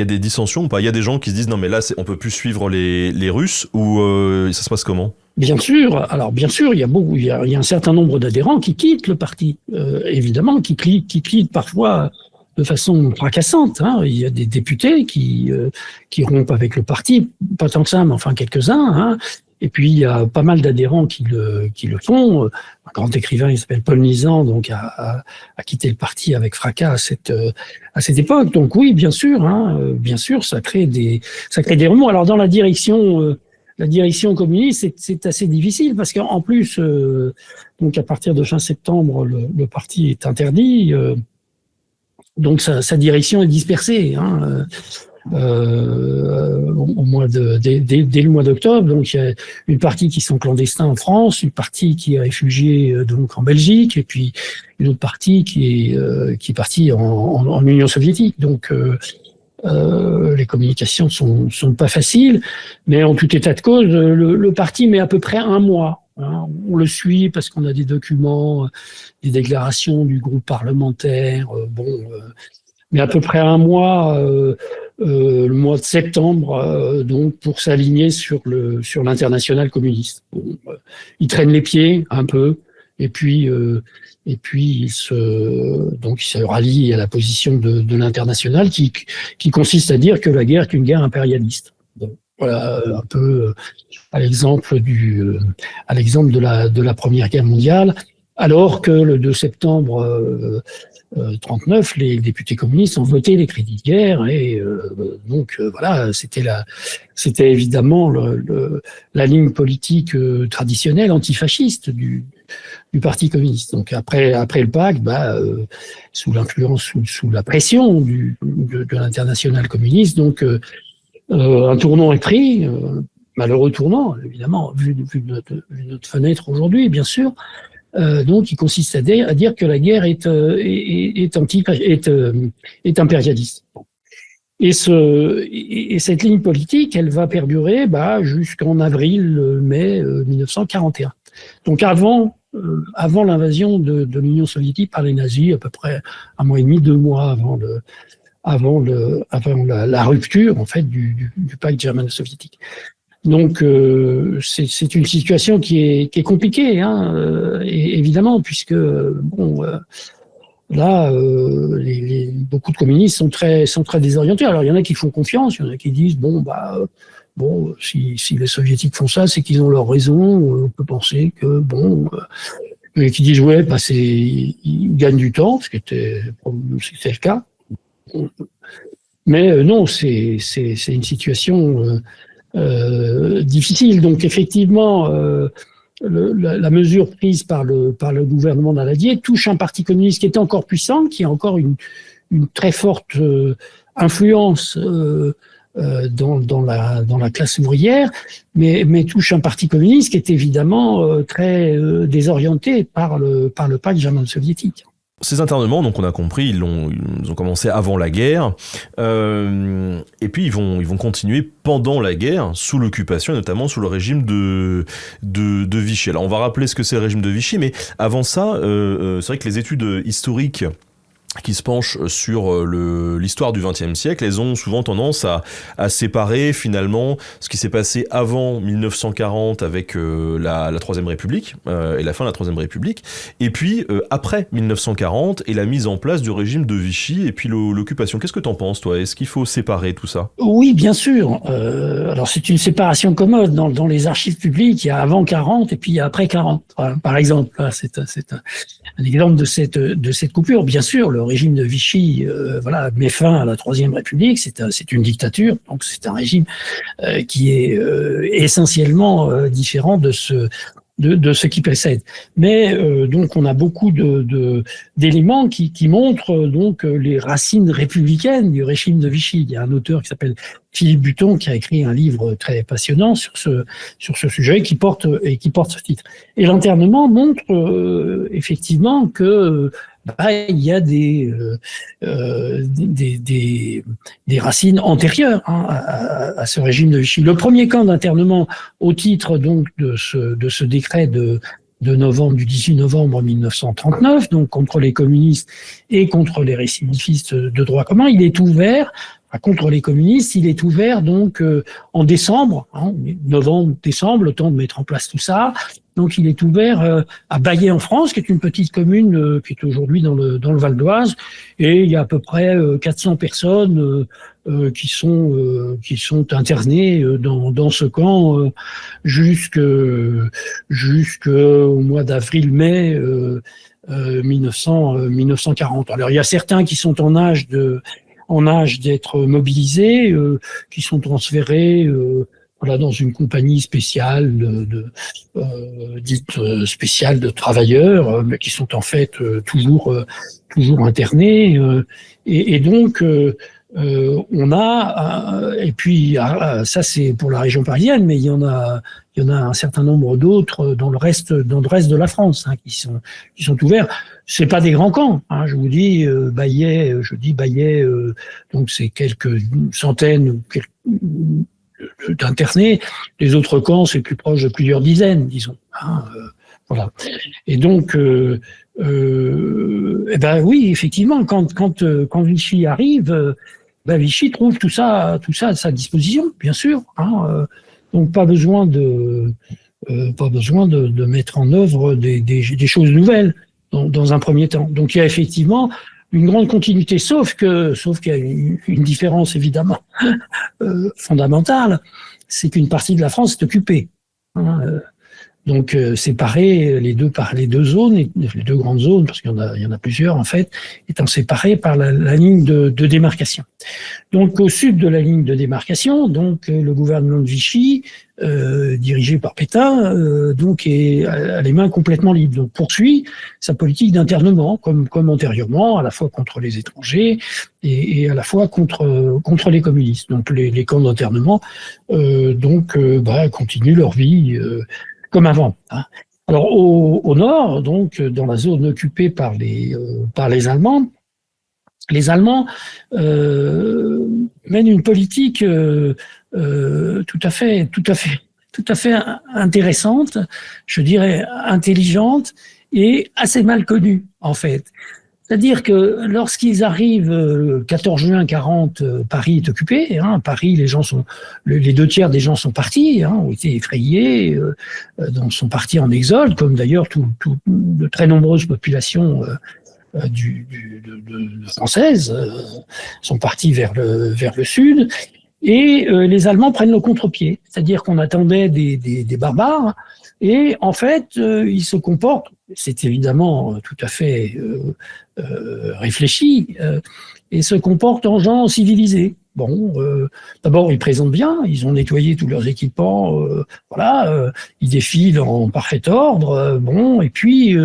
a des dissensions ou pas? Il y a des gens qui se disent non mais là on peut plus suivre les Russes ou ça se passe comment? Bien sûr. Alors bien sûr, il y a un certain nombre d'adhérents qui quittent le parti, évidemment, qui quittent parfois de façon fracassante. Il y a des députés qui rompent avec le parti, pas tant que ça, mais enfin quelques-uns. Et puis il y a pas mal d'adhérents qui le font. Un grand écrivain, il s'appelle Paul Nizan, donc a quitté le parti avec fracas à cette époque. Donc oui, bien sûr, ça crée des remous. Alors dans la direction communiste, c'est assez difficile parce qu'en plus, donc à partir de fin septembre, le parti est interdit. Donc sa direction est dispersée. Dès le mois d'octobre, donc il y a une partie qui sont clandestins en France, une partie qui est réfugiée donc en Belgique, et puis une autre partie qui est partie en Union soviétique. Donc les communications sont pas faciles, mais en tout état de cause, le parti met à peu près un mois. On le suit parce qu'on a des documents, des déclarations du groupe parlementaire. Mais à peu près un mois, le mois de septembre, donc pour s'aligner sur l'international communiste. Il traîne les pieds un peu, et puis il se rallie à la position de l'international qui consiste à dire que la guerre est une guerre impérialiste. Voilà un peu à l'exemple de la Première Guerre mondiale, alors que le 2 septembre 39, les députés communistes ont voté les crédits de guerre et voilà, c'était évidemment la ligne politique traditionnelle antifasciste du Parti communiste. Donc après le pacte, sous l'influence, sous la pression de l'international communiste, donc un tournant est pris. malheureux tournant, évidemment, vu notre fenêtre aujourd'hui, bien sûr. Donc, il consiste à dire que la guerre est impérialiste. Et cette ligne politique, elle va perdurer jusqu'en mai 1941. Donc avant l'invasion de l'Union soviétique par les nazis, à peu près 1 mois et demi, 2 mois avant la rupture en fait du pacte germano-soviétique. Donc c'est une situation qui est compliquée, évidemment, puisque beaucoup de communistes sont très désorientés. Alors il y en a qui font confiance, il y en a qui disent si les soviétiques font ça, c'est qu'ils ont leur raison. On peut penser que et qui disent ils gagnent du temps, ce qui était le cas. Mais non, c'est une situation difficile. Donc effectivement, la mesure prise par le gouvernement Daladier touche un parti communiste qui est encore puissant, qui a encore une très forte influence dans la classe ouvrière, mais touche un parti communiste qui est évidemment très désorienté par le pacte germano-soviétique. Ces internements, donc on a compris, ils ont commencé avant la guerre, et puis ils vont continuer pendant la guerre, sous l'occupation, et notamment sous le régime de Vichy. Alors on va rappeler ce que c'est le régime de Vichy, mais avant ça, c'est vrai que les études historiques qui se penchent sur l'histoire du XXe siècle, elles ont souvent tendance à séparer finalement ce qui s'est passé avant 1940 avec la Troisième République et la fin de la Troisième République, et puis après 1940 et la mise en place du régime de Vichy et puis l'occupation. Qu'est-ce que t'en penses, toi? Est-ce qu'il faut séparer tout ça? Oui, bien sûr. Alors c'est une séparation commode dans les archives publiques. Il y a avant 40 et puis il y a après 40. Par exemple, là, c'est un exemple de cette coupure. Bien sûr, le régime de Vichy, met fin à la Troisième République. C'est une dictature, donc c'est un régime qui est essentiellement différent de ce qui précède. Mais donc on a beaucoup d'éléments qui montrent donc les racines républicaines du régime de Vichy. Il y a un auteur qui s'appelle Philippe Buton qui a écrit un livre très passionnant sur ce sujet qui porte ce titre. Et l'internement montre effectivement que il y a des racines antérieures à ce régime de Vichy. Le premier camp d'internement au titre donc de ce décret du 18 novembre 1939, donc contre les communistes et contre les récidivistes de droit commun, il est ouvert. Contre les communistes, il est ouvert donc en décembre, novembre-décembre, le temps de mettre en place tout ça. Donc il est ouvert à Baillet en France, qui est une petite commune qui est aujourd'hui dans le Val d'Oise, et il y a à peu près 400 personnes qui sont internées dans ce camp jusqu'au mois d'avril-mai 1940. Alors il y a certains qui sont en âge d'être mobilisés, qui sont transférés dans une compagnie spéciale dite spéciale de travailleurs, mais qui sont en fait toujours internés. Et donc on a et puis ça c'est pour la région parisienne, mais il y en a un certain nombre d'autres dans le reste de la France qui sont ouverts. C'est pas des grands camps, je vous dis Baillet, donc c'est quelques centaines d'internés. Les autres camps, c'est plus proche de plusieurs dizaines, disons. Voilà. Et donc, oui, effectivement, quand Vichy arrive, Vichy trouve tout ça à sa disposition, bien sûr. Donc, pas besoin de mettre en œuvre des choses nouvelles dans un premier temps. Donc, il y a effectivement une grande continuité, sauf qu'il y a une différence évidemment fondamentale, c'est qu'une partie de la France est occupée. Donc séparer les deux zones, les deux grandes zones, parce qu'il y en a plusieurs en fait, étant séparées par la ligne de démarcation. Donc au sud de la ligne de démarcation, donc le gouvernement de Vichy, dirigé par Pétain, donc a les mains complètement libres. Donc poursuit sa politique d'internement, comme antérieurement, à la fois contre les étrangers et à la fois contre les communistes. Donc les camps d'internement, continuent leur vie comme avant. Hein. Alors au nord, donc dans la zone occupée par les Allemands, les Allemands mènent une politique tout à fait intéressante, je dirais intelligente et assez mal connue en fait. C'est-à-dire que lorsqu'ils arrivent le 14 juin 40, Paris est occupé. Hein, Paris, les 2 tiers des gens sont partis, ont été effrayés, donc sont partis en exode, comme d'ailleurs de très nombreuses populations françaises sont parties vers le sud. Et les Allemands prennent le contre-pied, c'est-à-dire qu'on attendait des barbares, et en fait, ils se comportent, c'est évidemment tout à fait réfléchi, et se comportent en gens civilisés. Bon, d'abord ils présentent bien, ils ont nettoyé tous leurs équipements, ils défilent en parfait ordre, et puis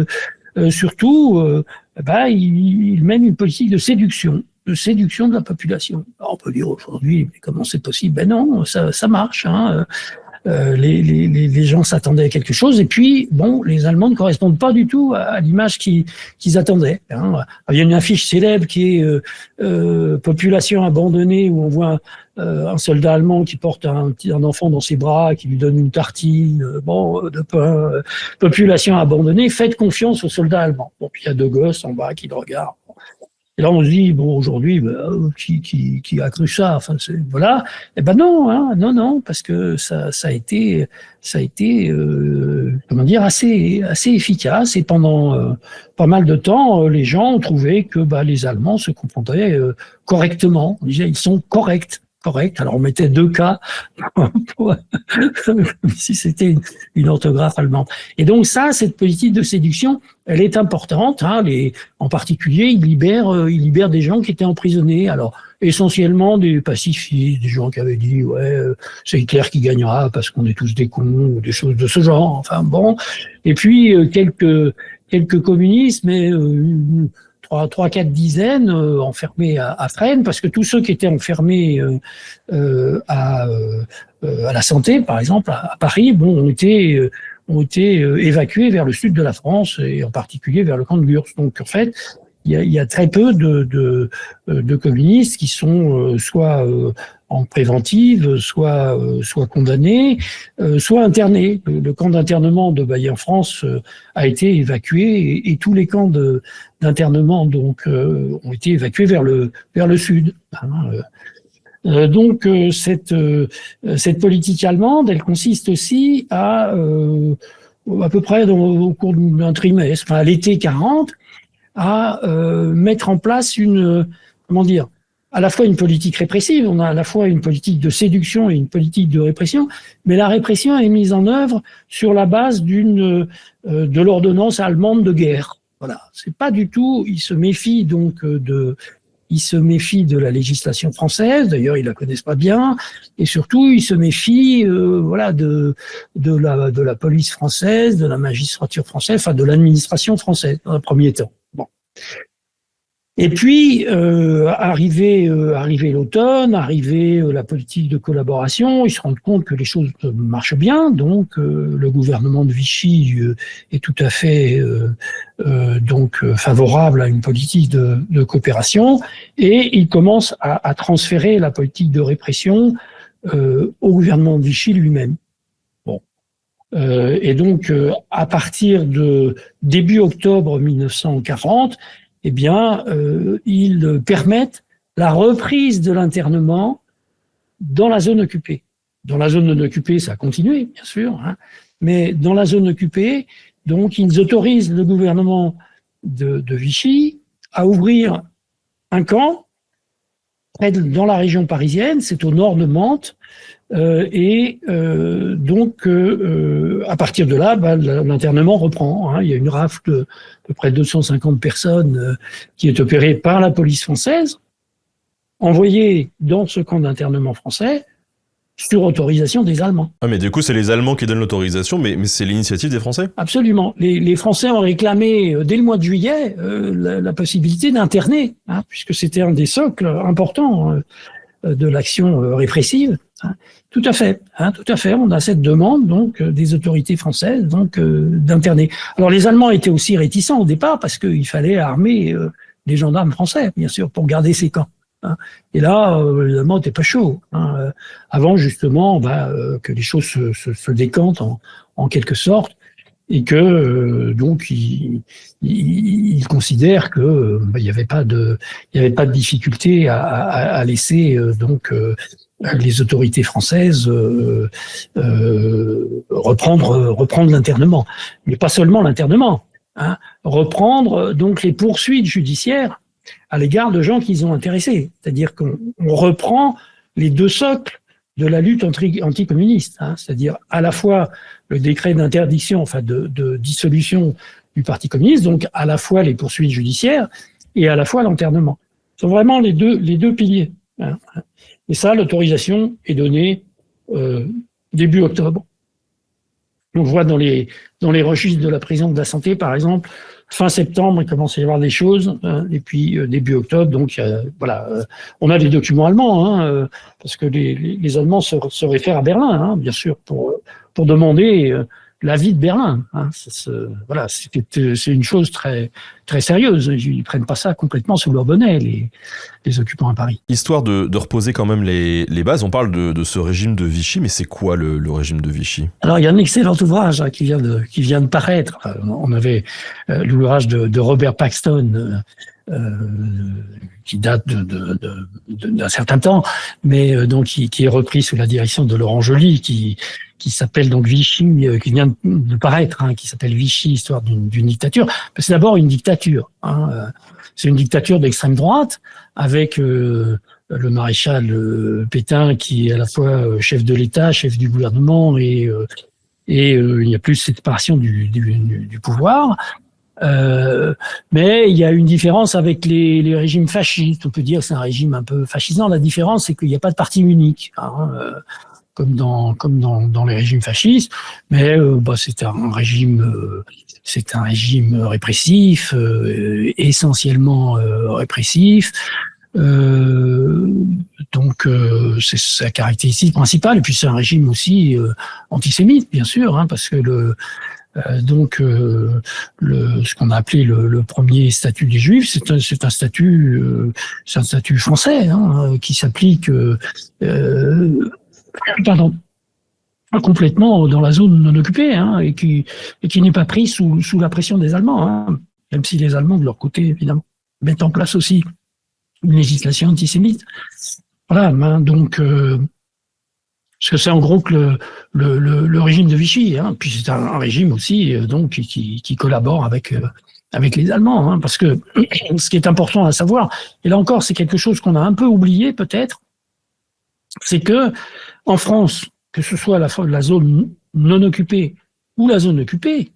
surtout, ils mènent une politique de séduction de la population. Alors on peut dire aujourd'hui, mais comment c'est possible? Ben non, ça marche. Hein. Les gens s'attendaient à quelque chose, et puis les Allemands ne correspondent pas du tout à l'image qu'ils attendaient. Hein. Il y a une affiche célèbre qui est population abandonnée, où on voit un soldat allemand qui porte un enfant dans ses bras, qui lui donne une tartine, de pain. Population abandonnée, faites confiance aux soldats allemands. Puis il y a 2 gosses en bas qui le regardent. Et là, on se dit, aujourd'hui, qui a cru ça? Enfin, voilà. Eh ben non, non, parce que ça a été, assez efficace. Et pendant pas mal de temps, les gens ont trouvé que les Allemands se comprendraient correctement. On disait, ils sont corrects. Alors on mettait 2 cas comme si c'était une orthographe allemande. Et donc cette politique de séduction, elle est importante. Hein, en particulier, il libère des gens qui étaient emprisonnés. Alors essentiellement des pacifistes, des gens qui avaient dit c'est Hitler qui gagnera parce qu'on est tous des cons, ou des choses de ce genre. Enfin Et puis quelques communistes, mais 3-4 dizaines enfermés à Fresnes, parce que tous ceux qui étaient enfermés à la Santé, par exemple, à Paris, ont été évacués vers le sud de la France, et en particulier vers le camp de Gurs. Donc en fait, il y a très peu de communistes qui sont soit en préventive, soit condamnés, soit internés. Le camp d'internement de Bailly en France a été évacué, et tous les camps d'internement ont été évacués vers le sud. Donc cette politique allemande, elle consiste aussi à peu près au cours d'un trimestre, à l'été 40, à mettre en place à la fois une politique répressive. On a à la fois une politique de séduction et une politique de répression, mais la répression est mise en œuvre sur la base de l'ordonnance allemande de guerre. Voilà, c'est pas du tout. Il se méfie donc de la législation française. D'ailleurs, ils la connaissent pas bien, et surtout, ils se méfient, de la police française, de la magistrature française, enfin de l'administration française dans un premier temps. Et puis, arrivé l'automne, la politique de collaboration, ils se rendent compte que les choses marchent bien. Donc, le gouvernement de Vichy est tout à fait favorable à une politique de coopération, et il commence à transférer la politique de répression au gouvernement de Vichy lui-même. Et donc, à partir de début octobre 1940, ils permettent la reprise de l'internement dans la zone occupée. Dans la zone non occupée, ça a continué, bien sûr, mais dans la zone occupée, donc, ils autorisent le gouvernement de Vichy à ouvrir un camp dans la région parisienne, c'est au nord de Mantes. Donc, à partir de là, l'internement reprend. Hein. Il y a une rafle de peu près 250 personnes qui est opérée par la police française, envoyée dans ce camp d'internement français sur autorisation des Allemands. Ah, mais du coup, c'est les Allemands qui donnent l'autorisation, mais c'est l'initiative des Français ? Absolument. Les Français ont réclamé, dès le mois de juillet, la possibilité d'interner, hein, puisque c'était un des socles importants de l'action répressive. Hein. Tout à fait. On a cette demande donc des autorités françaises donc d'interner. Alors les Allemands étaient aussi réticents au départ parce qu'il fallait armer les gendarmes français, bien sûr, pour garder ces camps. Hein. Et là, les Allemands n'étaient pas chauds. Hein. Avant justement que les choses se décantent en quelque sorte. Et que donc ils considèrent que il y avait pas de difficulté à laisser les autorités françaises reprendre l'internement, mais pas seulement l'internement, hein, reprendre donc les poursuites judiciaires à l'égard de gens qu'ils ont intéressés, c'est-à-dire qu'on reprend les deux socles de la lutte anticommuniste, hein, c'est-à-dire à la fois le décret d'interdiction, enfin de dissolution du Parti communiste, donc à la fois les poursuites judiciaires et à la fois l'internement. Ce sont vraiment les deux piliers. Hein. Et ça, l'autorisation est donnée début octobre. On voit dans les registres de la prison de la Santé, par exemple, fin septembre, il commence à y avoir des choses, hein, et puis début octobre, donc on a des documents allemands, hein, parce que les Allemands se réfèrent à Berlin, hein, bien sûr, pour demander l'avis de Berlin. Hein. C'est une chose très très sérieuse. Ils prennent pas ça complètement sous leur bonnet, les occupants à Paris. Histoire de reposer quand même les bases, on parle de ce régime de Vichy, mais c'est quoi le régime de Vichy ? Alors il y a un excellent ouvrage qui vient de paraître. On avait l'ouvrage de Robert Paxton qui date d'un certain temps, mais donc qui est repris sous la direction de Laurent Joly, qui s'appelle donc Vichy, qui vient de paraître, hein, qui s'appelle Vichy, histoire d'une dictature. C'est d'abord une dictature. Hein, c'est une dictature d'extrême droite avec le maréchal Pétain qui est à la fois chef de l'État, chef du gouvernement et il n'y a plus cette séparation du pouvoir. Mais il y a une différence avec les régimes fascistes. On peut dire que c'est un régime un peu fascisant. La différence, c'est qu'il n'y a pas de parti unique, hein, comme dans les régimes fascistes. Mais c'est un régime répressif, essentiellement répressif. Donc c'est sa caractéristique principale. Et puis c'est un régime aussi antisémite, bien sûr, hein, parce que ce qu'on a appelé le premier statut des Juifs, c'est un statut français, hein, qui s'applique complètement dans la zone non occupée, hein, et qui n'est pas pris sous la pression des Allemands, hein, même si les Allemands de leur côté évidemment mettent en place aussi une législation antisémite. Voilà, hein, donc parce que c'est en gros que le régime de Vichy, hein, puis c'est un régime aussi donc qui collabore avec les Allemands, hein, parce que ce qui est important à savoir, et là encore c'est quelque chose qu'on a un peu oublié peut-être, c'est que en France, que ce soit la zone non occupée ou la zone occupée,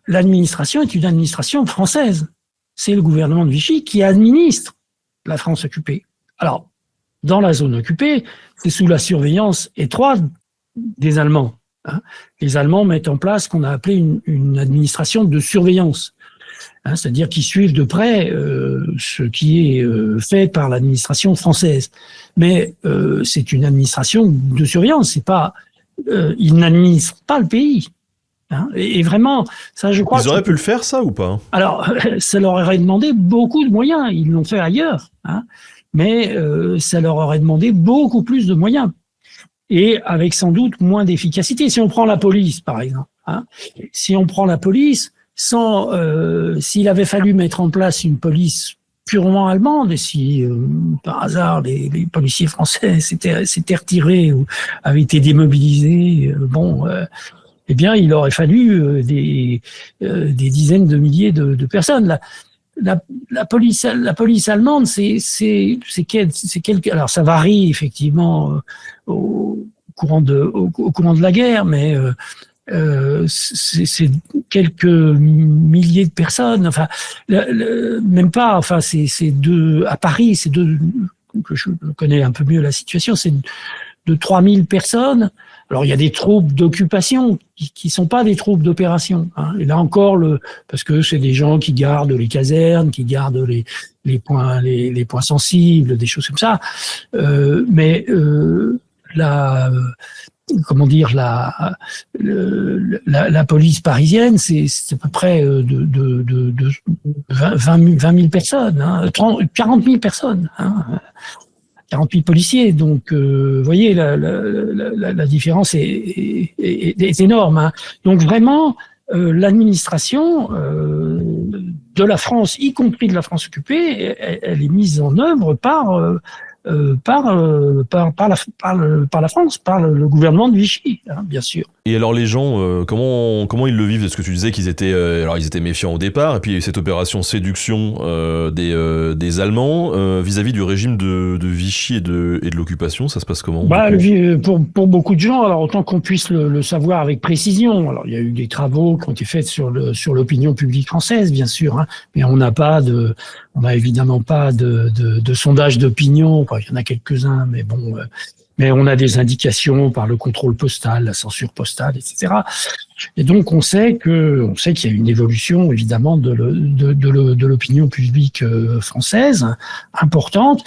l'administration est une administration française. C'est le gouvernement de Vichy qui administre la France occupée. Alors, dans la zone occupée, c'est sous la surveillance étroite des Allemands. Hein. Les Allemands mettent en place ce qu'on a appelé une administration de surveillance, hein, c'est-à-dire qu'ils suivent de près ce qui est fait par l'administration française. Mais c'est une administration de surveillance, c'est pas, ils n'administrent pas le pays. Hein, et vraiment, ça, je crois. Ils auraient pu le faire, ça, ou pas ? Alors, ça leur aurait demandé beaucoup de moyens. Ils l'ont fait ailleurs, hein, mais ça leur aurait demandé beaucoup plus de moyens et avec sans doute moins d'efficacité. Si on prend la police, par exemple, hein, si on prend la police, s'il avait fallu mettre en place une police purement allemande, et si par hasard les policiers français s'étaient retirés ou avaient été démobilisés, eh bien, il aurait fallu des dizaines de milliers de personnes. la police allemande, alors ça varie effectivement au courant de la guerre, mais c'est quelques milliers de personnes. Enfin, même pas. Enfin, à Paris, que je connais un peu mieux la situation, c'est de 3000 personnes. Alors, il y a des troupes d'occupation qui sont pas des troupes d'opération. Hein. Et là encore, parce que c'est des gens qui gardent les casernes, qui gardent les points sensibles, des choses comme ça. Mais la police parisienne, c'est à peu près de 20 000 personnes, hein, 40 000 personnes. Hein. 40 000 policiers, donc vous voyez la différence est énorme. Hein. Donc vraiment, l'administration de la France, y compris de la France occupée, elle est mise en œuvre par la France, par le gouvernement de Vichy, hein, bien sûr. Et alors les gens, comment ils le vivent? Est-ce que tu disais qu'ils étaient méfiants au départ, et puis il y a eu cette opération séduction des Allemands vis-à-vis du régime de Vichy et de l'occupation, ça se passe comment? Pour beaucoup de gens, alors autant qu'on puisse le savoir avec précision. Alors il y a eu des travaux qui ont été faits sur l'opinion publique française, bien sûr, hein, mais on n'a évidemment pas de sondage d'opinion. Enfin, il y en a quelques-uns, mais bon. Mais on a des indications par le contrôle postal, la censure postale, etc. Et donc on sait qu'il y a une évolution évidemment de l'opinion publique française importante.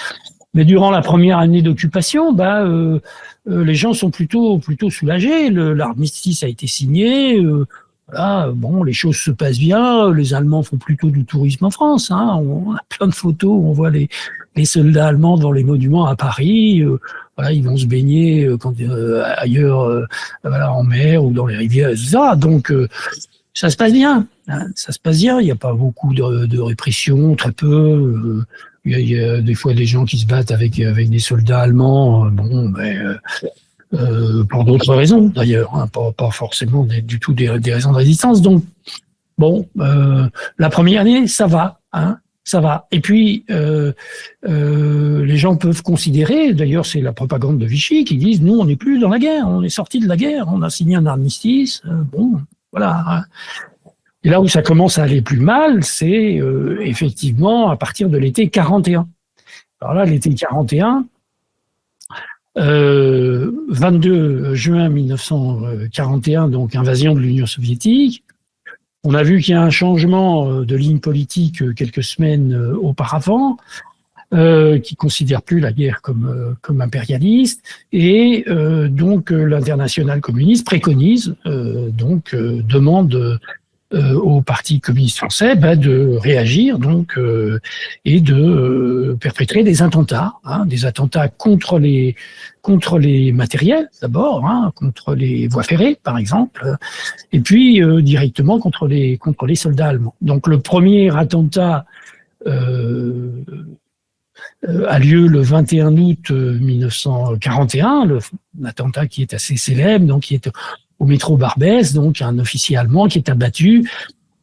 Mais durant la première année d'occupation, les gens sont plutôt soulagés. L'armistice a été signé. Voilà, bon, les choses se passent bien. Les Allemands font plutôt du tourisme en France. Hein. On a plein de photos où on voit les soldats allemands devant les monuments à Paris. Voilà, ils vont se baigner ailleurs, en mer ou dans les rivières, etc. Donc, ça se passe bien. Hein. Ça se passe bien. Il n'y a pas beaucoup de répression, très peu. Il y a des fois des gens qui se battent avec des soldats allemands. Pour d'autres raisons d'ailleurs, hein, pas forcément du tout des raisons de résistance. Donc bon, la première année ça va, hein, ça va. Et puis les gens peuvent considérer, d'ailleurs c'est la propagande de Vichy qui disent nous on n'est plus dans la guerre, on est sorti de la guerre, on a signé un armistice, bon voilà. Hein. Et là où ça commence à aller plus mal, c'est effectivement à partir de l'été 41. Alors là l'été 41. 22 juin 1941, donc invasion de l'Union soviétique. On a vu qu'il y a un changement de ligne politique quelques semaines auparavant, qui considère plus la guerre comme impérialiste, et donc l'internationale communiste préconise, demande au Parti communiste français de réagir donc et de perpétrer des attentats, hein, des attentats contre les matériels d'abord, hein, contre les voies ferrées par exemple, et puis directement contre les soldats allemands. Donc le premier attentat a lieu le 21 août 1941, l'attentat qui est assez célèbre, donc qui est au métro Barbès, donc un officier allemand qui est abattu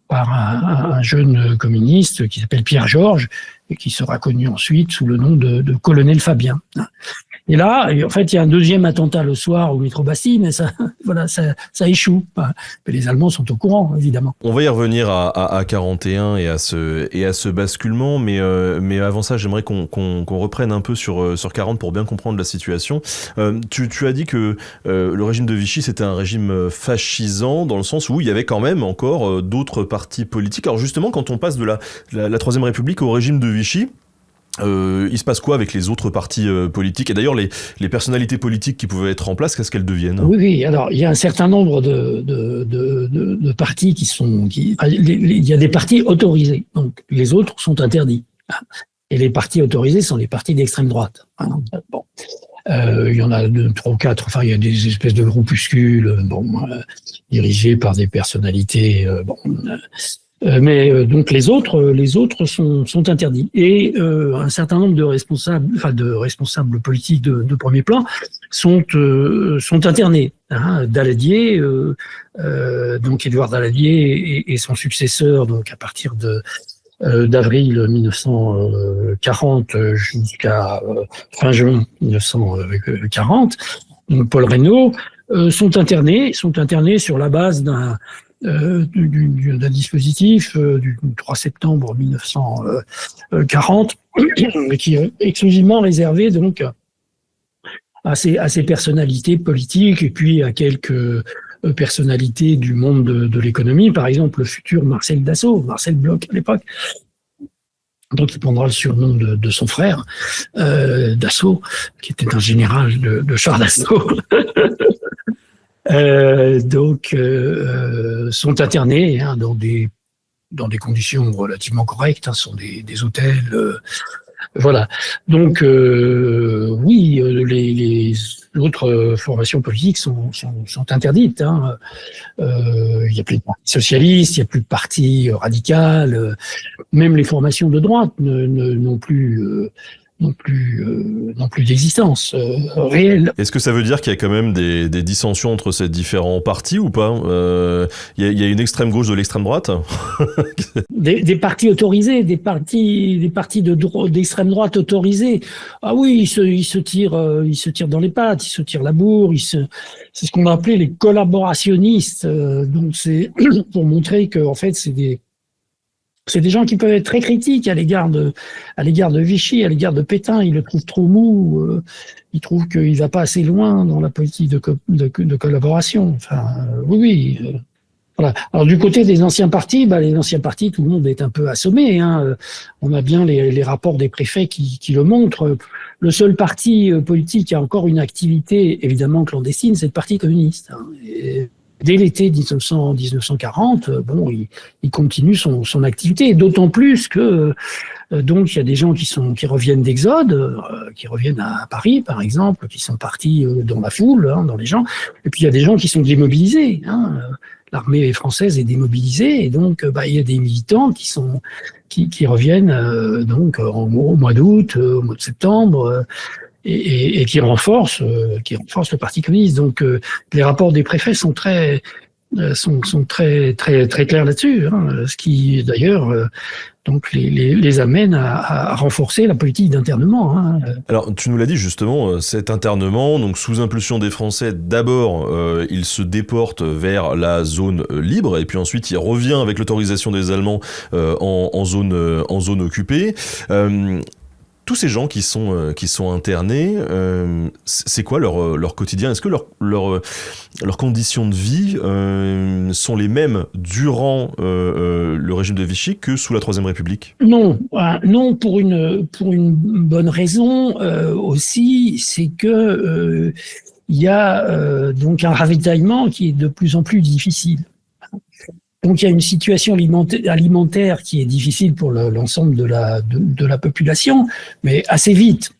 par un jeune communiste qui s'appelle Pierre Georges et qui sera connu ensuite sous le nom de colonel Fabien. Et là, en fait, il y a un deuxième attentat le soir au métro Bastille, mais ça échoue. Mais les Allemands sont au courant, évidemment. On va y revenir à 41 et à ce basculement, mais avant ça, j'aimerais qu'on reprenne un peu sur 40 pour bien comprendre la situation. Tu as dit que le régime de Vichy, c'était un régime fascisant, dans le sens où il y avait quand même encore d'autres partis politiques. Alors justement, quand on passe de la Troisième République au régime de Vichy, il se passe quoi avec les autres partis politiques? Et d'ailleurs, les personnalités politiques qui pouvaient être en place, qu'est-ce qu'elles deviennent? Oui, alors il y a un certain nombre de partis il y a des partis autorisés, donc les autres sont interdits. Et les partis autorisés sont les partis d'extrême droite. Bon. Il y en a 2, 3 ou 4, enfin il y a des espèces de groupuscules dirigés par des personnalités mais donc les autres sont interdits, et un certain nombre de responsables politiques de premier plan sont internés. Hein. Daladier, donc Édouard Daladier et son successeur, donc à partir d'avril 1940 jusqu'à fin juin 1940, donc Paul Reynaud, sont internés sur la base d'un dispositif du 3 septembre 1940 qui est exclusivement réservé donc à ces personnalités politiques et puis à quelques personnalités du monde de l'économie, par exemple le futur Marcel Dassault, Marcel Bloch à l'époque, donc il prendra le surnom de son frère, Dassault, qui était un général de chars d'assaut. Sont internés dans des conditions relativement correctes, ce sont des hôtels, voilà. Donc oui, les autres formations politiques sont interdites. Il y a plus de parti socialiste, il y a plus de parti radical, même les formations de droite n'ont plus d'existence réelle. Est-ce que ça veut dire qu'il y a quand même des dissensions entre ces différents partis ou pas ? Il y a une extrême gauche de l'extrême droite ? Des partis autorisés, des partis d'extrême droite autorisés. Ah oui, ils se tirent dans les pattes, ils se tirent la bourre, c'est ce qu'on a appelé les collaborationnistes. Donc c'est pour montrer que en fait c'est des gens qui peuvent être très critiques à l'égard de Vichy, à l'égard de Pétain. Ils le trouvent trop mou. Ils trouvent qu'il va pas assez loin dans la politique de collaboration. Enfin, oui. Voilà. Alors du côté des anciens partis, tout le monde est un peu assommé. On a bien les rapports des préfets qui le montrent. Le seul parti politique qui a encore une activité évidemment clandestine, c'est le Parti communiste. Et dès l'été 1940, il continue son activité, d'autant plus que donc il y a des gens qui reviennent d'Exode, qui reviennent à Paris par exemple, qui sont partis dans la foule, dans les gens, et puis il y a des gens qui sont démobilisés. L'armée française est démobilisée, et donc il y a des militants qui reviennent donc au mois d'août, au mois de septembre. Et qui renforce le Parti communiste. Donc les rapports des préfets sont très clairs là-dessus, ce qui d'ailleurs donc les amène à renforcer la politique d'internement. Alors tu nous l'as dit justement, cet internement, donc sous impulsion des Français, d'abord il se déporte vers la zone libre et puis ensuite il revient avec l'autorisation des Allemands en zone occupée. Tous ces gens qui sont internés, c'est quoi leur quotidien ? Est-ce que leurs conditions de vie sont les mêmes durant le régime de Vichy que sous la Troisième République ? Non, pour une bonne raison aussi, c'est que il y a donc un ravitaillement qui est de plus en plus difficile. Donc il y a une situation alimentaire qui est difficile pour l'ensemble de la population, mais assez vite.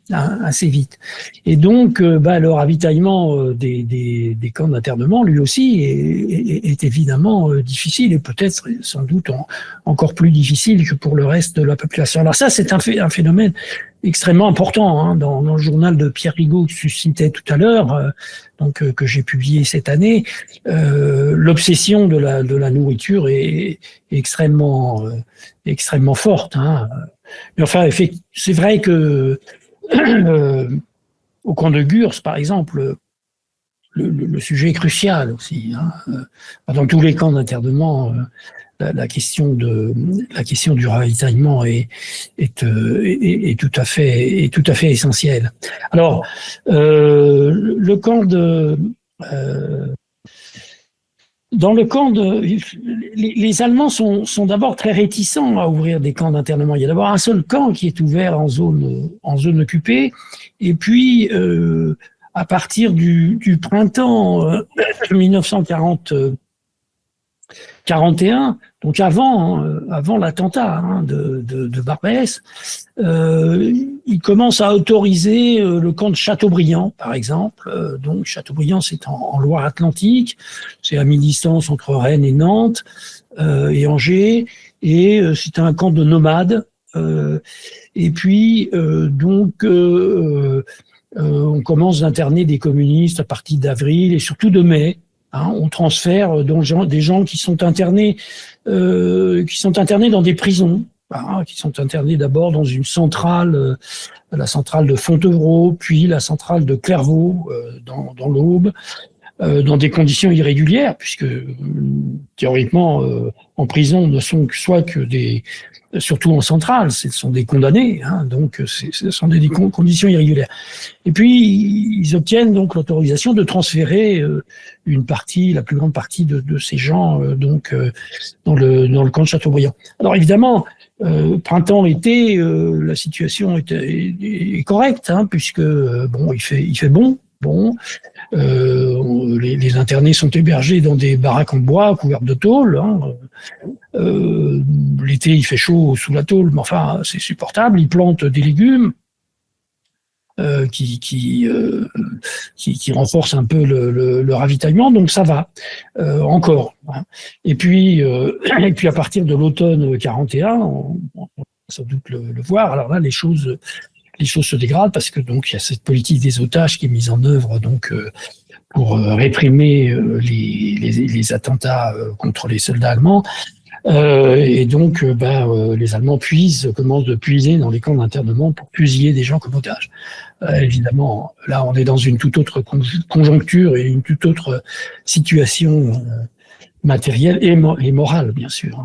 Et donc le ravitaillement des camps d'internement, lui aussi, est évidemment difficile et peut-être sans doute encore plus difficile que pour le reste de la population. Alors ça, c'est un phénomène extrêmement important dans le journal de Pierre Rigaud que je citais tout à l'heure, que j'ai publié cette année. L'obsession de la nourriture est extrêmement forte. Mais enfin, c'est vrai que au camp de Gurs, par exemple, le sujet est crucial aussi. Dans tous les camps d'internement, la question du ravitaillement est tout à fait essentielle. Alors, le camp dans le camp les Allemands sont d'abord très réticents à ouvrir des camps d'internement. Il y a d'abord un seul camp qui est ouvert en zone occupée, et puis à partir du printemps 1941, donc avant l'attentat de Barbès, il commence à autoriser le camp de Châteaubriand, par exemple. Donc Châteaubriand, c'est en Loire-Atlantique, c'est à mi-distance entre Rennes et Nantes et Angers, et c'est un camp de nomades. Et puis on commence d'interner des communistes à partir d'avril et surtout de mai. On transfère des gens qui sont internés dans des prisons. qui sont internés d'abord dans une centrale, la centrale de Fontevraud, puis la centrale de Clairvaux, dans l'Aube, dans des conditions irrégulières, puisque théoriquement, en prison, ne sont soit que surtout en centrale, ce sont des condamnés, donc ce sont des conditions irrégulières. Et puis, ils obtiennent donc l'autorisation de transférer la plus grande partie de ces gens dans le camp de Châteaubriand. Alors évidemment, printemps-été, la situation est correcte, puisque il fait bon. Les internés sont hébergés dans des baraques en bois couvertes de tôle. L'été, il fait chaud sous la tôle, mais enfin, c'est supportable. Ils plantent des légumes qui renforcent un peu le ravitaillement, donc ça va encore. Et puis à partir de l'automne 41, on va sans doute le voir. Alors là, les choses se dégradent parce que donc il y a cette politique des otages qui est mise en œuvre pour réprimer les attentats contre les soldats allemands. Et donc les Allemands commencent de puiser dans les camps d'internement pour fusiller des gens comme otages. Évidemment, là on est dans une toute autre conjoncture et une toute autre situation matérielle et morale, bien sûr.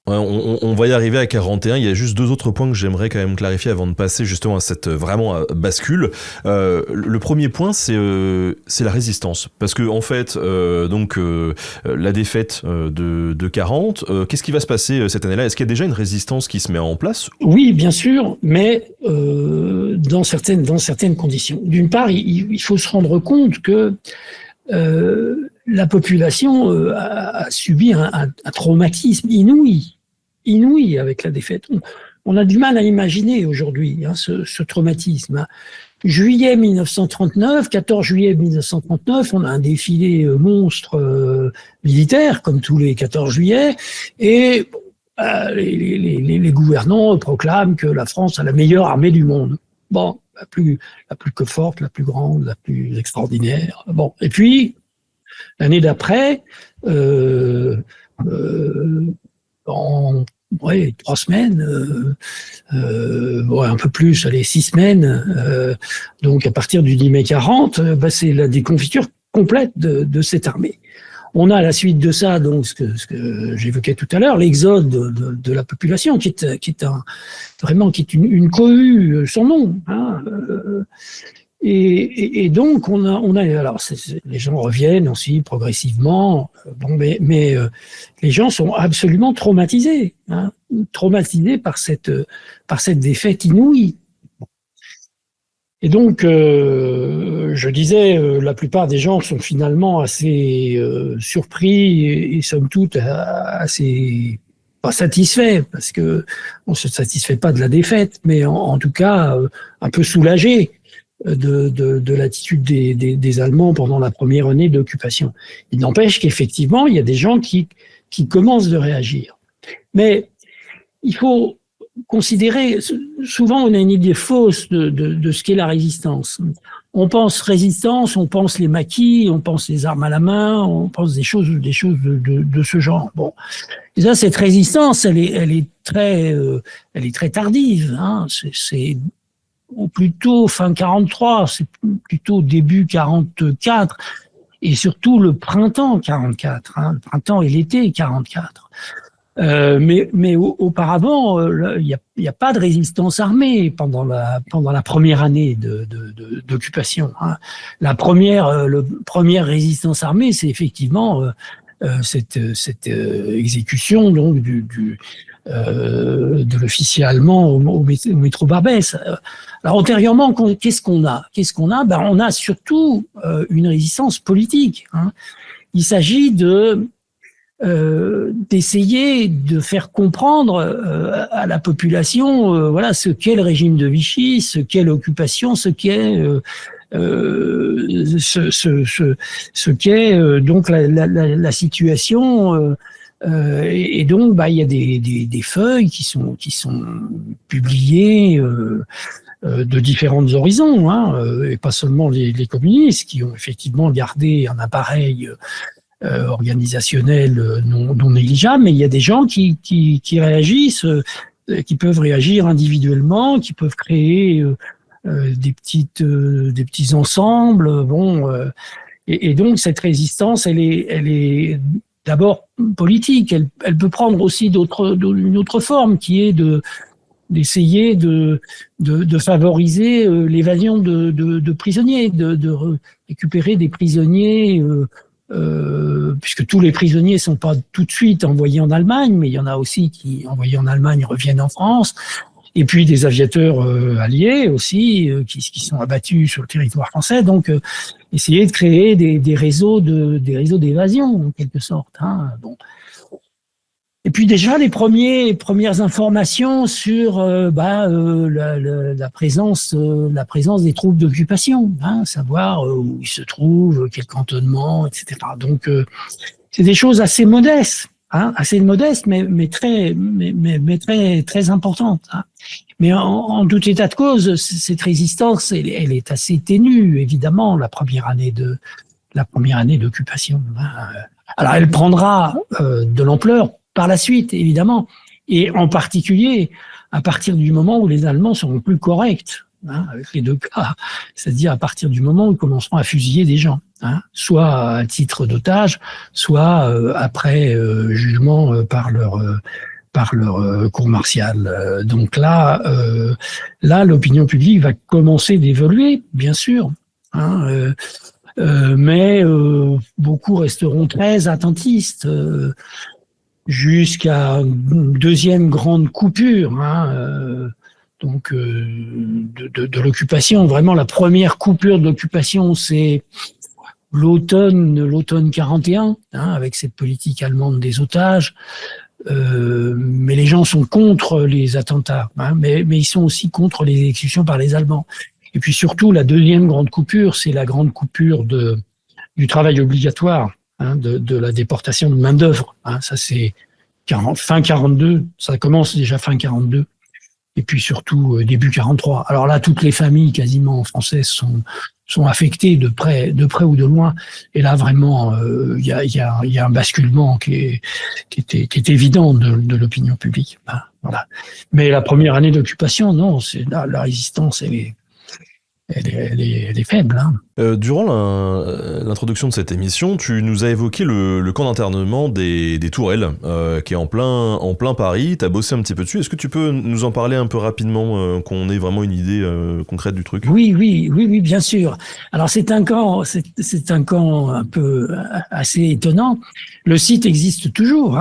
Ouais, on va y arriver à 41. Il y a juste 2 autres points que j'aimerais quand même clarifier avant de passer justement à cette vraiment bascule. Le premier point, c'est la résistance, parce que en fait, la défaite de 40, qu'est-ce qui va se passer cette année-là ? Est-ce qu'il y a déjà une résistance qui se met en place ? Oui, bien sûr, mais dans certaines conditions. D'une part, il faut se rendre compte que la population a subi un traumatisme inouï avec la défaite. On a du mal à imaginer aujourd'hui ce traumatisme. Juillet 1939, 14 juillet 1939, on a un défilé monstre militaire, comme tous les 14 juillet, et les gouvernants proclament que la France a la meilleure armée du monde. Bon, la plus que forte, la plus grande, la plus extraordinaire. Bon, et puis l'année d'après, en 3 semaines, un peu plus, 6 semaines, donc à partir du 10 mai 40, c'est la déconfiture complète de cette armée. On a à la suite de ça, donc ce que j'évoquais tout à l'heure, l'exode de la population, qui est une cohue sans nom. Et donc on a alors les gens reviennent aussi progressivement, mais les gens sont absolument traumatisés, traumatisés par cette défaite inouïe. Et donc je disais, la plupart des gens sont finalement assez surpris et somme toute assez pas satisfaits, parce que on se satisfait pas de la défaite, mais en tout cas un peu soulagés de l'attitude des Allemands pendant la première année d'occupation. Il n'empêche qu'effectivement, il y a des gens qui commencent de réagir. Mais il faut considérer, souvent on a une idée fausse de ce qu'est la résistance. On pense résistance, on pense les maquis, on pense les armes à la main, on pense des choses de ce genre. Bon, et ça, cette résistance, elle est très tardive. C'est ou plutôt fin 43, c'est plutôt début 44, et surtout le printemps 44, le printemps et l'été 44. Mais auparavant, il y a pas de résistance armée pendant la première année d'occupation. La première résistance armée, c'est effectivement cette exécution donc de l'officier allemand au métro Barbès. Alors antérieurement, qu'est-ce qu'on a ? On a surtout une résistance politique. Il s'agit d'essayer de faire comprendre à la population ce qu'est le régime de Vichy, ce qu'est l'occupation, ce qu'est donc la situation. Et donc il y a des feuilles qui sont publiées de différents horizons, et pas seulement les communistes qui ont effectivement gardé un appareil organisationnel non négligeable, mais il y a des gens qui réagissent qui peuvent réagir individuellement, qui peuvent créer des petits ensembles. Et donc cette résistance, elle est d'abord politique. Elle peut prendre aussi une autre forme, qui est d'essayer de favoriser l'évasion de prisonniers, de récupérer des prisonniers, puisque tous les prisonniers sont pas tout de suite envoyés en Allemagne, mais il y en a aussi qui, envoyés en Allemagne, reviennent en France. Et puis des aviateurs alliés aussi qui sont abattus sur le territoire français. Donc essayer de créer des réseaux d'évasion en quelque sorte. Bon. Et puis déjà les premières informations sur la présence des troupes d'occupation, savoir où ils se trouvent, quel cantonnement, etc. Donc c'est des choses assez modestes. Mais très importante. Mais en tout état de cause, cette résistance, elle est assez ténue, évidemment, la première année d'occupation. Alors, elle prendra de l'ampleur par la suite, évidemment, et en particulier à partir du moment où les Allemands seront plus corrects, avec les deux cas, c'est-à-dire à partir du moment où ils commenceront à fusiller des gens, soit à titre d'otage, soit après jugement par leur cour martiale. Donc là, l'opinion publique va commencer d'évoluer, bien sûr, mais beaucoup resteront très attentistes jusqu'à une deuxième grande coupure. Donc de l'occupation. Vraiment, la première coupure de l'occupation, c'est l'automne 41, avec cette politique allemande des otages. Mais les gens sont contre les attentats, mais ils sont aussi contre les exécutions par les Allemands. Et puis surtout, la deuxième grande coupure, c'est la grande coupure du travail obligatoire, de la déportation de main-d'œuvre. Ça, c'est fin 42, ça commence déjà fin 42. Et puis surtout début 43. Alors là, toutes les familles quasiment françaises sont affectées de près ou de loin. Et là, vraiment, il y a un basculement qui est évident de l'opinion publique. Voilà. Mais la première année d'occupation, non, c'est la résistance, elle est faible. Durant l'introduction de cette émission, tu nous as évoqué le camp d'internement des Tourelles, qui est en plein Paris. Tu as bossé un petit peu dessus. Est-ce que tu peux nous en parler un peu rapidement, qu'on ait vraiment une idée concrète du truc ? Oui, bien sûr. Alors c'est un camp un peu assez étonnant. Le site existe toujours.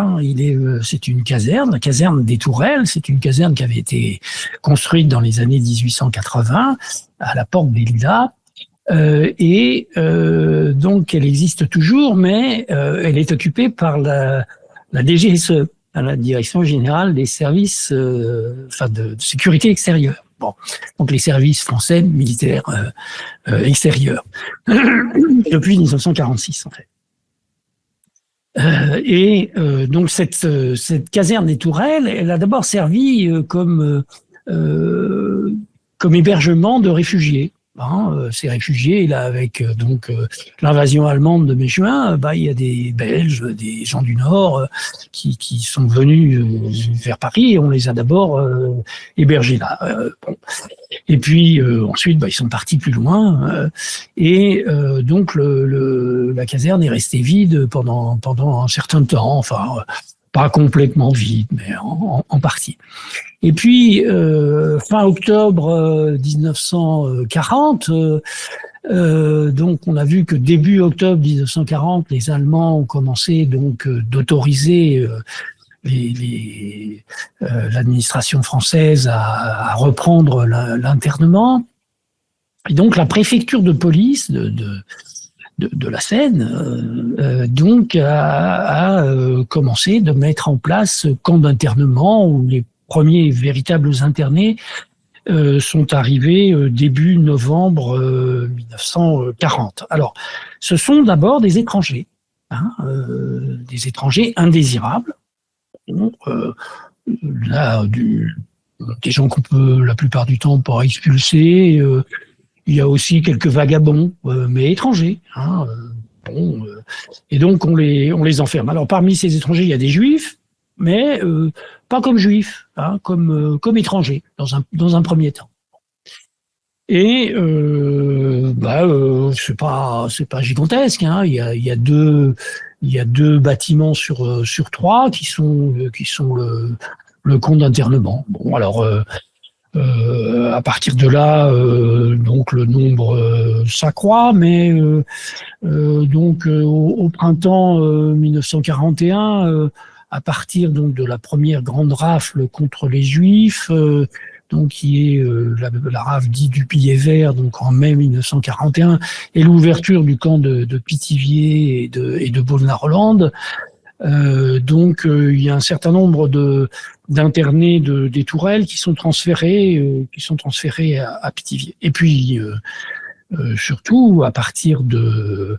C'est une caserne, la caserne des Tourelles. C'est une caserne qui avait été construite dans les années 1880 à la porte des Lilas. Donc elle existe toujours, mais elle est occupée par la DGSE, la Direction Générale des Services de sécurité extérieure. Bon, donc les services français militaires extérieurs depuis 1946 en fait. Donc cette caserne des Tourelles, elle a d'abord servi comme hébergement de réfugiés. Ces réfugiés, là, avec l'invasion allemande de mai-juin, il y a des Belges, des gens du Nord qui sont venus vers Paris et on les a d'abord hébergés là. Et puis ensuite, ils sont partis plus loin donc la caserne est restée vide pendant un certain temps, enfin pas complètement vide, mais en partie. Et puis, fin octobre 1940, donc on a vu que début octobre 1940, les Allemands ont commencé donc d'autoriser l'administration française à reprendre l'internement. Et donc la préfecture de police de la Seine, donc a commencé de mettre en place ce camp d'internement où les premiers véritables internés sont arrivés début novembre 1940. Alors, ce sont d'abord des étrangers, des étrangers indésirables. Là, des gens qu'on peut la plupart du temps pas expulser. Il y a aussi quelques vagabonds, mais étrangers. Et donc on les enferme. Alors parmi ces étrangers, il y a des juifs, mais pas comme juifs, hein, comme étrangers dans un premier temps. Et c'est pas gigantesque, hein. Il y a deux bâtiments sur trois qui sont le camp d'internement. Bon, alors à partir de là, donc le nombre s'accroît, mais au printemps 1941, à partir donc de la première grande rafle contre les Juifs, donc qui est la rafle dite du Billet Vert, donc en mai 1941, et l'ouverture du camp de Pithiviers et de Beaune-la-Rolande. Il y a un certain nombre d'internés des Tourelles qui sont transférés à Pithiviers. Et puis surtout à partir du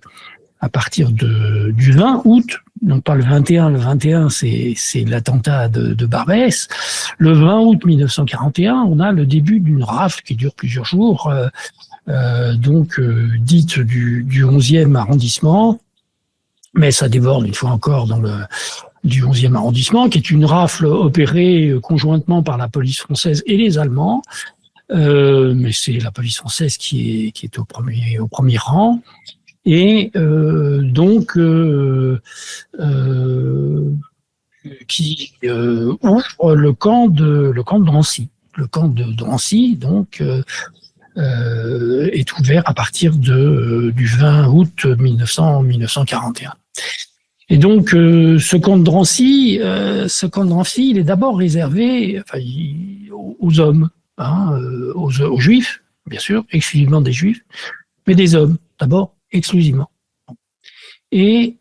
20 août, non pas le 21 c'est l'attentat de Barbès. Le 20 août 1941, on a le début d'une rafle qui dure plusieurs jours, dite du 11e arrondissement, mais ça déborde une fois encore du 11e arrondissement, qui est une rafle opérée conjointement par la police française et les Allemands, mais c'est la police française qui est au premier rang. Et qui ouvre le camp de Drancy. Le camp de Drancy, est ouvert à partir du 20 août 1941. Et donc, ce camp de Drancy, il est d'abord réservé aux hommes, hein, aux juifs, bien sûr, exclusivement des juifs, mais des hommes, d'abord, exclusivement. Et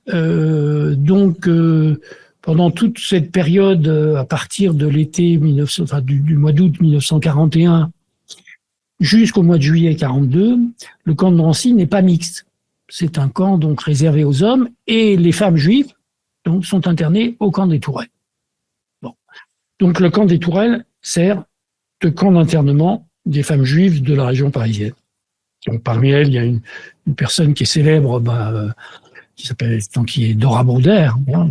pendant toute cette période, à partir de l'été du mois d'août 1941 jusqu'au mois de juillet 42, le camp de Drancy n'est pas mixte. C'est un camp donc réservé aux hommes, et les femmes juives donc sont internées au camp des Tourelles. Bon. Donc le camp des Tourelles sert de camp d'internement des femmes juives de la région parisienne. Donc, parmi elles, il y a une personne qui est célèbre, qui est Dora Brouder, hein,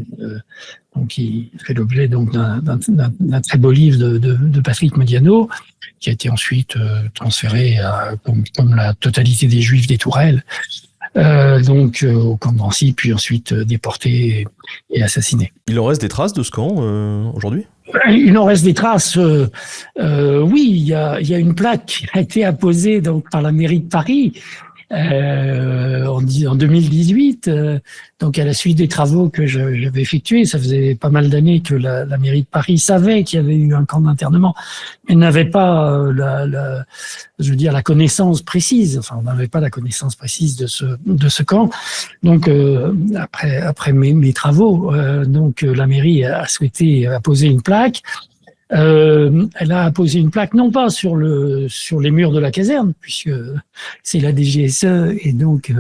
qui fait l'objet d'un très beau livre de Patrick Modiano, qui a été ensuite transféré comme la totalité des Juifs des Tourelles, au camp de Drancy, puis ensuite déporté et assassiné. Il en reste des traces de ce camp aujourd'hui ? Il en reste des traces. Oui, il y a une plaque qui a été apposée par la mairie de Paris en 2018. Donc à la suite des travaux que j'avais effectués, ça faisait pas mal d'années que la mairie de Paris savait qu'il y avait eu un camp d'internement, mais n'avait pas la connaissance précise. Enfin, on n'avait pas la connaissance précise de ce camp. Donc après mes travaux, la mairie a souhaité apposer une plaque. Elle a apposé une plaque non pas sur les murs de la caserne, puisque c'est la DGSE, et donc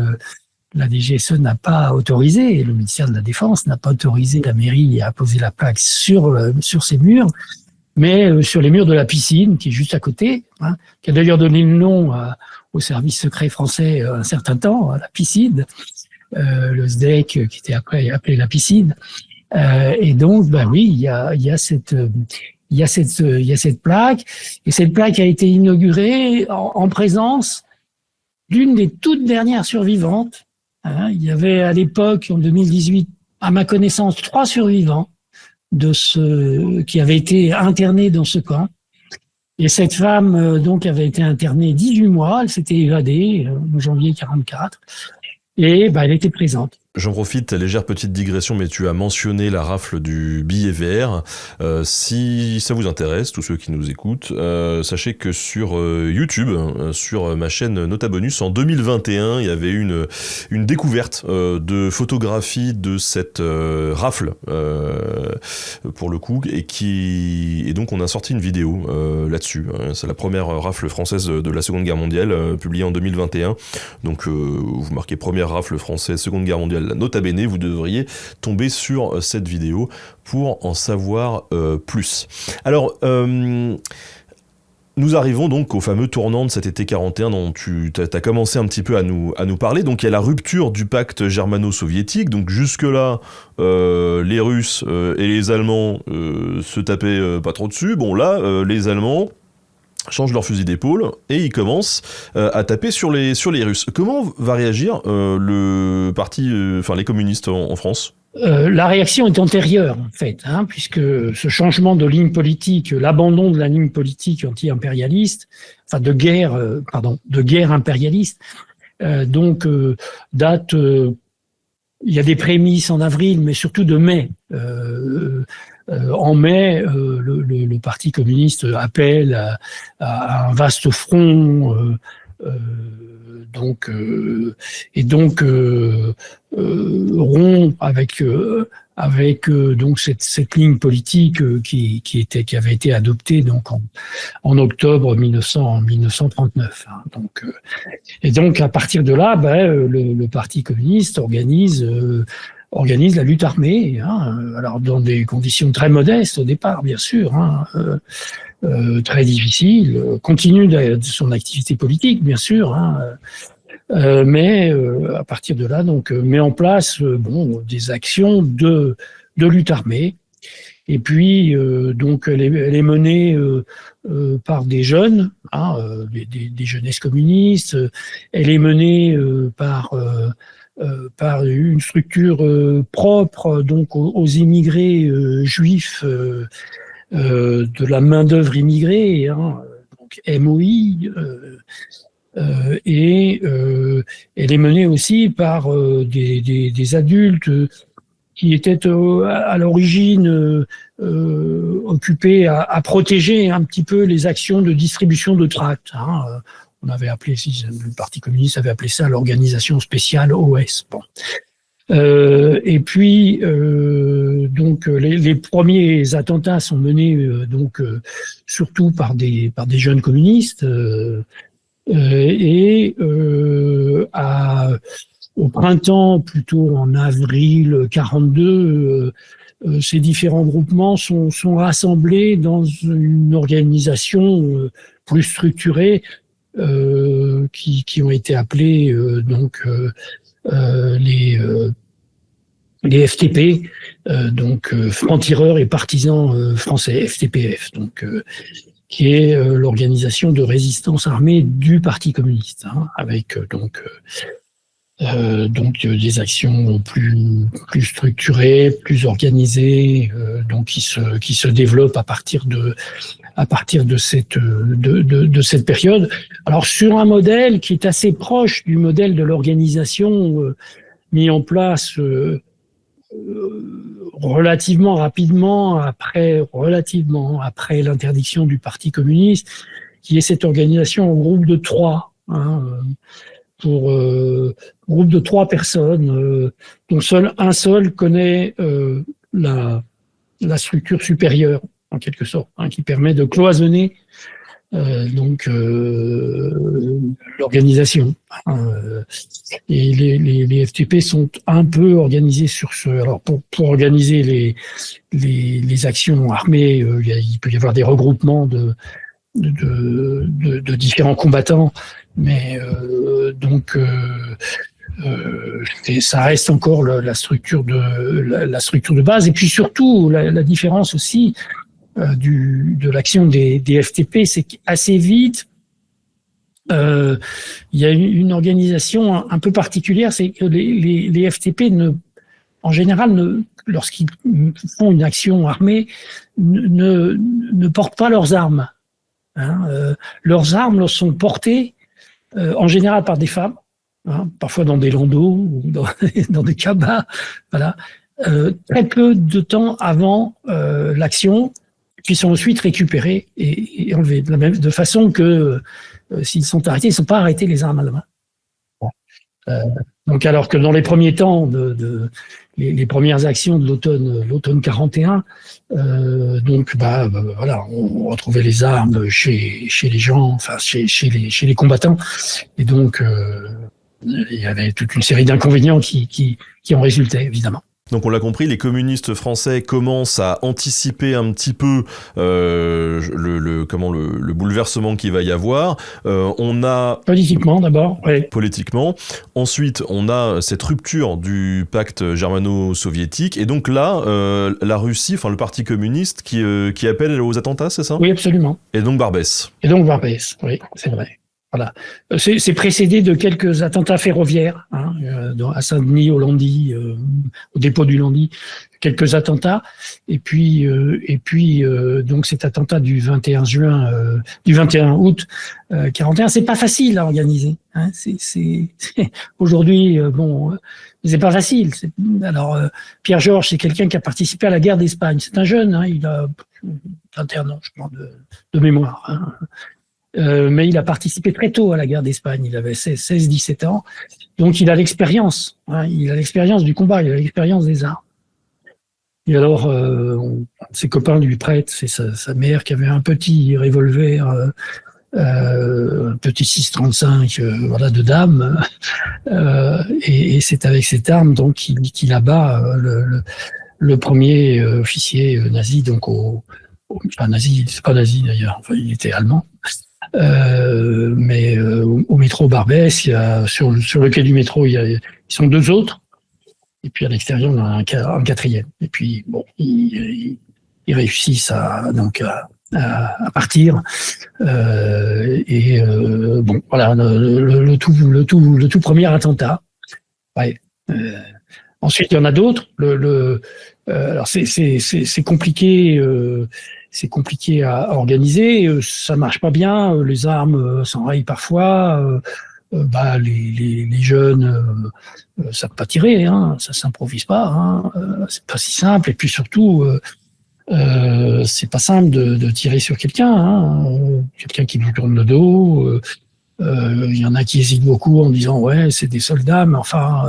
la DGSE n'a pas autorisé, et le ministère de la Défense n'a pas autorisé la mairie à apposer la plaque sur ces murs, mais sur les murs de la piscine qui est juste à côté, hein, qui a d'ailleurs donné le nom au service secret français un certain temps, à la piscine, le SDEC qui était après appelé la piscine. Et donc, oui, il y a cette plaque, et cette plaque a été inaugurée en présence d'une des toutes dernières survivantes. Hein, il y avait à l'époque, en 2018, à ma connaissance, 3 survivants qui avaient été internés dans ce camp. Et cette femme, avait été internée 18 mois, elle s'était évadée en janvier 44, et elle était présente. J'en profite, légère petite digression, mais tu as mentionné la rafle du Billet Vert. Si ça vous intéresse, tous ceux qui nous écoutent, sachez que sur YouTube, sur ma chaîne Nota Bonus, en 2021, il y avait une découverte de photographie de cette rafle, pour le coup, et donc on a sorti une vidéo là-dessus. C'est la première rafle française de la Seconde Guerre mondiale, publiée en 2021. Donc vous marquez première rafle française, Seconde Guerre mondiale, nota bene, vous devriez tomber sur cette vidéo pour en savoir plus. Alors, nous arrivons donc au fameux tournant de cet été 41 dont tu as commencé un petit peu à nous parler. Donc il y a la rupture du pacte germano-soviétique. Donc jusque-là, les Russes et les Allemands se tapaient pas trop dessus. Bon là, les Allemands changent leur fusil d'épaule et ils commencent à taper sur les Russes. Comment va réagir le parti, les communistes en France ? La réaction est antérieure, en fait, puisque ce changement de ligne politique, l'abandon de la ligne politique anti-impérialiste, de guerre impérialiste, date. Il y a des prémices en avril, mais surtout de mai. En mai, le Parti communiste appelle à un vaste front. Rompt avec donc cette ligne politique qui avait été adoptée donc en octobre 1939. Et donc à partir de là, le Parti communiste organise la lutte armée, alors dans des conditions très modestes au départ, bien sûr. Très difficile, continue son activité politique, bien sûr, mais à partir de là, donc, met en place des actions de lutte armée. Et puis, elle est menée par des jeunes, des jeunesses communistes. Elle est menée par une structure propre donc aux immigrés juifs. De la main-d'œuvre immigrée, donc MOI, et elle est menée aussi par des adultes qui étaient à l'origine occupés à protéger un petit peu les actions de distribution de tracts. On avait appelé, le Parti communiste avait appelé ça l'organisation spéciale OS. Bon. Et puis les premiers attentats sont menés surtout par des jeunes communistes au printemps, plutôt en avril 42, ces différents groupements sont rassemblés dans une organisation plus structurée qui ont été appelés les FTP, francs-tireurs et partisans français, FTPF, qui est l'organisation de résistance armée du Parti communiste, avec des actions plus structurées, plus organisées, qui se développent à partir de cette période. Alors sur un modèle qui est assez proche du modèle de l'organisation mis en place relativement rapidement après l'interdiction du Parti communiste, qui est cette organisation en groupe de 3, groupe de 3 personnes, dont un seul connaît la structure supérieure, en quelque sorte, qui permet de cloisonner l'organisation. Et les FTP sont un peu organisés sur ce. Alors pour organiser les actions armées, il peut y avoir des regroupements de différents combattants, mais ça reste encore la structure de base. Et puis surtout la différence aussi de l'action des FTP, c'est qu'assez vite, il y a une organisation un peu particulière, c'est que les FTP en général, lorsqu'ils font une action armée, ne portent pas leurs armes. Leurs armes sont portées en général par des femmes, parfois dans des landaux ou dans des cabas, voilà, très peu de temps avant l'action, qui sont ensuite récupérés et enlevés, de façon que s'ils sont arrêtés, ils ne sont pas arrêtés les armes à la main. Donc alors que dans les premiers temps les premières actions de l'automne 41, voilà, on retrouvait les armes chez les gens, enfin chez les combattants, et donc il y avait toute une série d'inconvénients qui en résultaient évidemment. Donc on l'a compris, les communistes français commencent à anticiper un petit peu le bouleversement qu'il va y avoir. On a Politiquement d'abord, oui. Politiquement. Ensuite, on a cette rupture du pacte germano-soviétique. Et donc là, la Russie, enfin le Parti communiste qui appelle aux attentats, c'est ça ? Oui, absolument. Et donc Barbès. Oui, c'est vrai. Voilà. C'est précédé de quelques attentats ferroviaires, à Saint-Denis, au Landy, au dépôt du Landy, quelques attentats. Et puis donc cet attentat du 21 août 41, c'est pas facile à organiser. Hein. C'est aujourd'hui, c'est pas facile. Alors Pierre Georges, c'est quelqu'un qui a participé à la guerre d'Espagne. C'est un jeune, il a 21 ans, je pense, de mémoire. Hein. Mais il a participé très tôt à la guerre d'Espagne. Il avait 16-17 ans. Donc, il a l'expérience. Il a l'expérience du combat. Il a l'expérience des armes. Et alors, ses copains lui prêtent, c'est sa mère qui avait un petit revolver, un petit 6,35 de dame. Et c'est avec cette arme donc qu'il abat le premier officier nazi, donc enfin nazi, c'est pas nazi d'ailleurs, enfin, il était allemand. Mais au métro Barbès, sur le quai du métro, ils sont deux autres, et puis à l'extérieur, on a un quatrième. Et puis bon, ils réussissent à partir. Bon, voilà le tout premier attentat. Ouais. Ensuite, il y en a d'autres. Alors c'est compliqué. C'est compliqué à organiser, ça marche pas bien, les armes s'enrayent parfois, les jeunes savent pas tirer, ça s'improvise pas, c'est pas si simple, et puis surtout c'est pas simple de tirer sur quelqu'un, quelqu'un qui vous tourne le dos, il y en a qui hésitent beaucoup en disant ouais c'est des soldats, mais enfin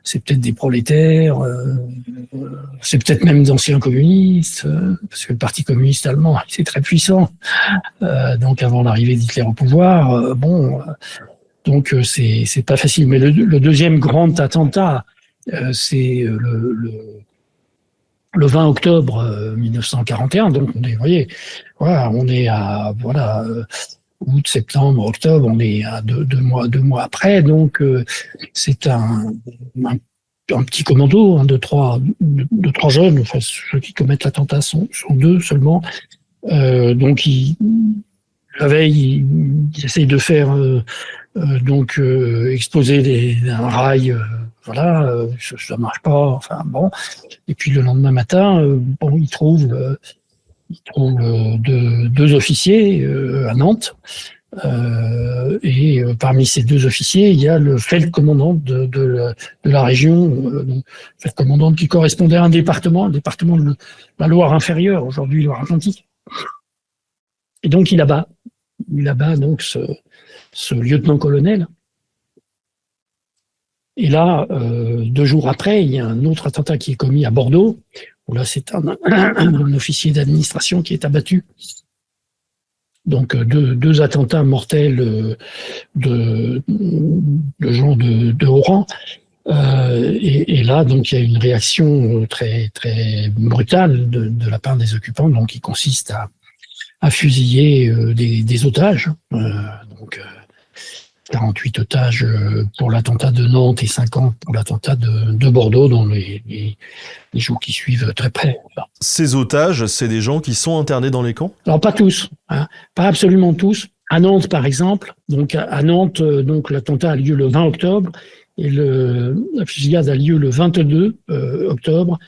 c'est peut-être des prolétaires, c'est peut-être même d'anciens communistes, parce que le Parti communiste allemand, c'est très puissant. Donc avant l'arrivée d'Hitler au pouvoir, donc c'est pas facile. Mais le deuxième grand attentat, c'est le 20 octobre 1941. Donc on est à août, septembre, octobre, on est à deux mois après, donc c'est un petit commando de trois jeunes, enfin ceux qui commettent l'attentat sont deux seulement, donc la veille ils essayent de faire exploser un rail, ça marche pas, enfin bon, et puis le lendemain matin, ils trouvent deux officiers à Nantes, et parmi ces deux officiers, il y a le feldcommandant de la région, feldcommandant qui correspondait à un département, le département de la Loire inférieure, aujourd'hui Loire-Atlantique. Et donc il abat donc ce lieutenant-colonel. Et là, 2 jours après, il y a un autre attentat qui est commis à Bordeaux, où là c'est un officier d'administration qui est abattu. Donc deux attentats mortels de gens de haut rang. Et là, donc, il y a une réaction très, très brutale de la part des occupants, donc qui consiste à fusiller des otages. 48 otages pour l'attentat de Nantes et 50 pour l'attentat de Bordeaux dans les jours qui suivent très près. Ces otages, c'est des gens qui sont internés dans les camps ? Alors pas tous, pas absolument tous. À Nantes, par exemple, donc à Nantes, donc l'attentat a lieu le 20 octobre et la fusillade a lieu le 22 octobre.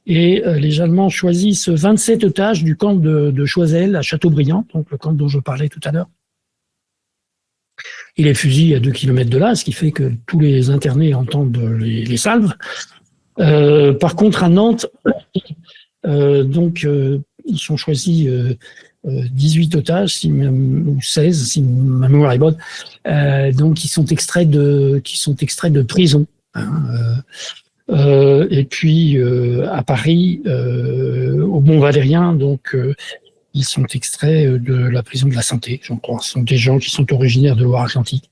Et les Allemands choisissent 27 otages du camp de Choiseul à Châteaubriand, donc le camp dont je parlais tout à l'heure. Il est fusillé à 2 km de là, ce qui fait que tous les internés entendent les salves. Par contre, à Nantes, ils sont choisis 18 otages, ou 16, si ma mémoire est bonne, donc qui sont extraits de prison. Et puis à Paris, au Mont-Valérien, donc ils sont extraits de la prison de la Santé, je crois. Ce sont des gens qui sont originaires de Loire-Atlantique.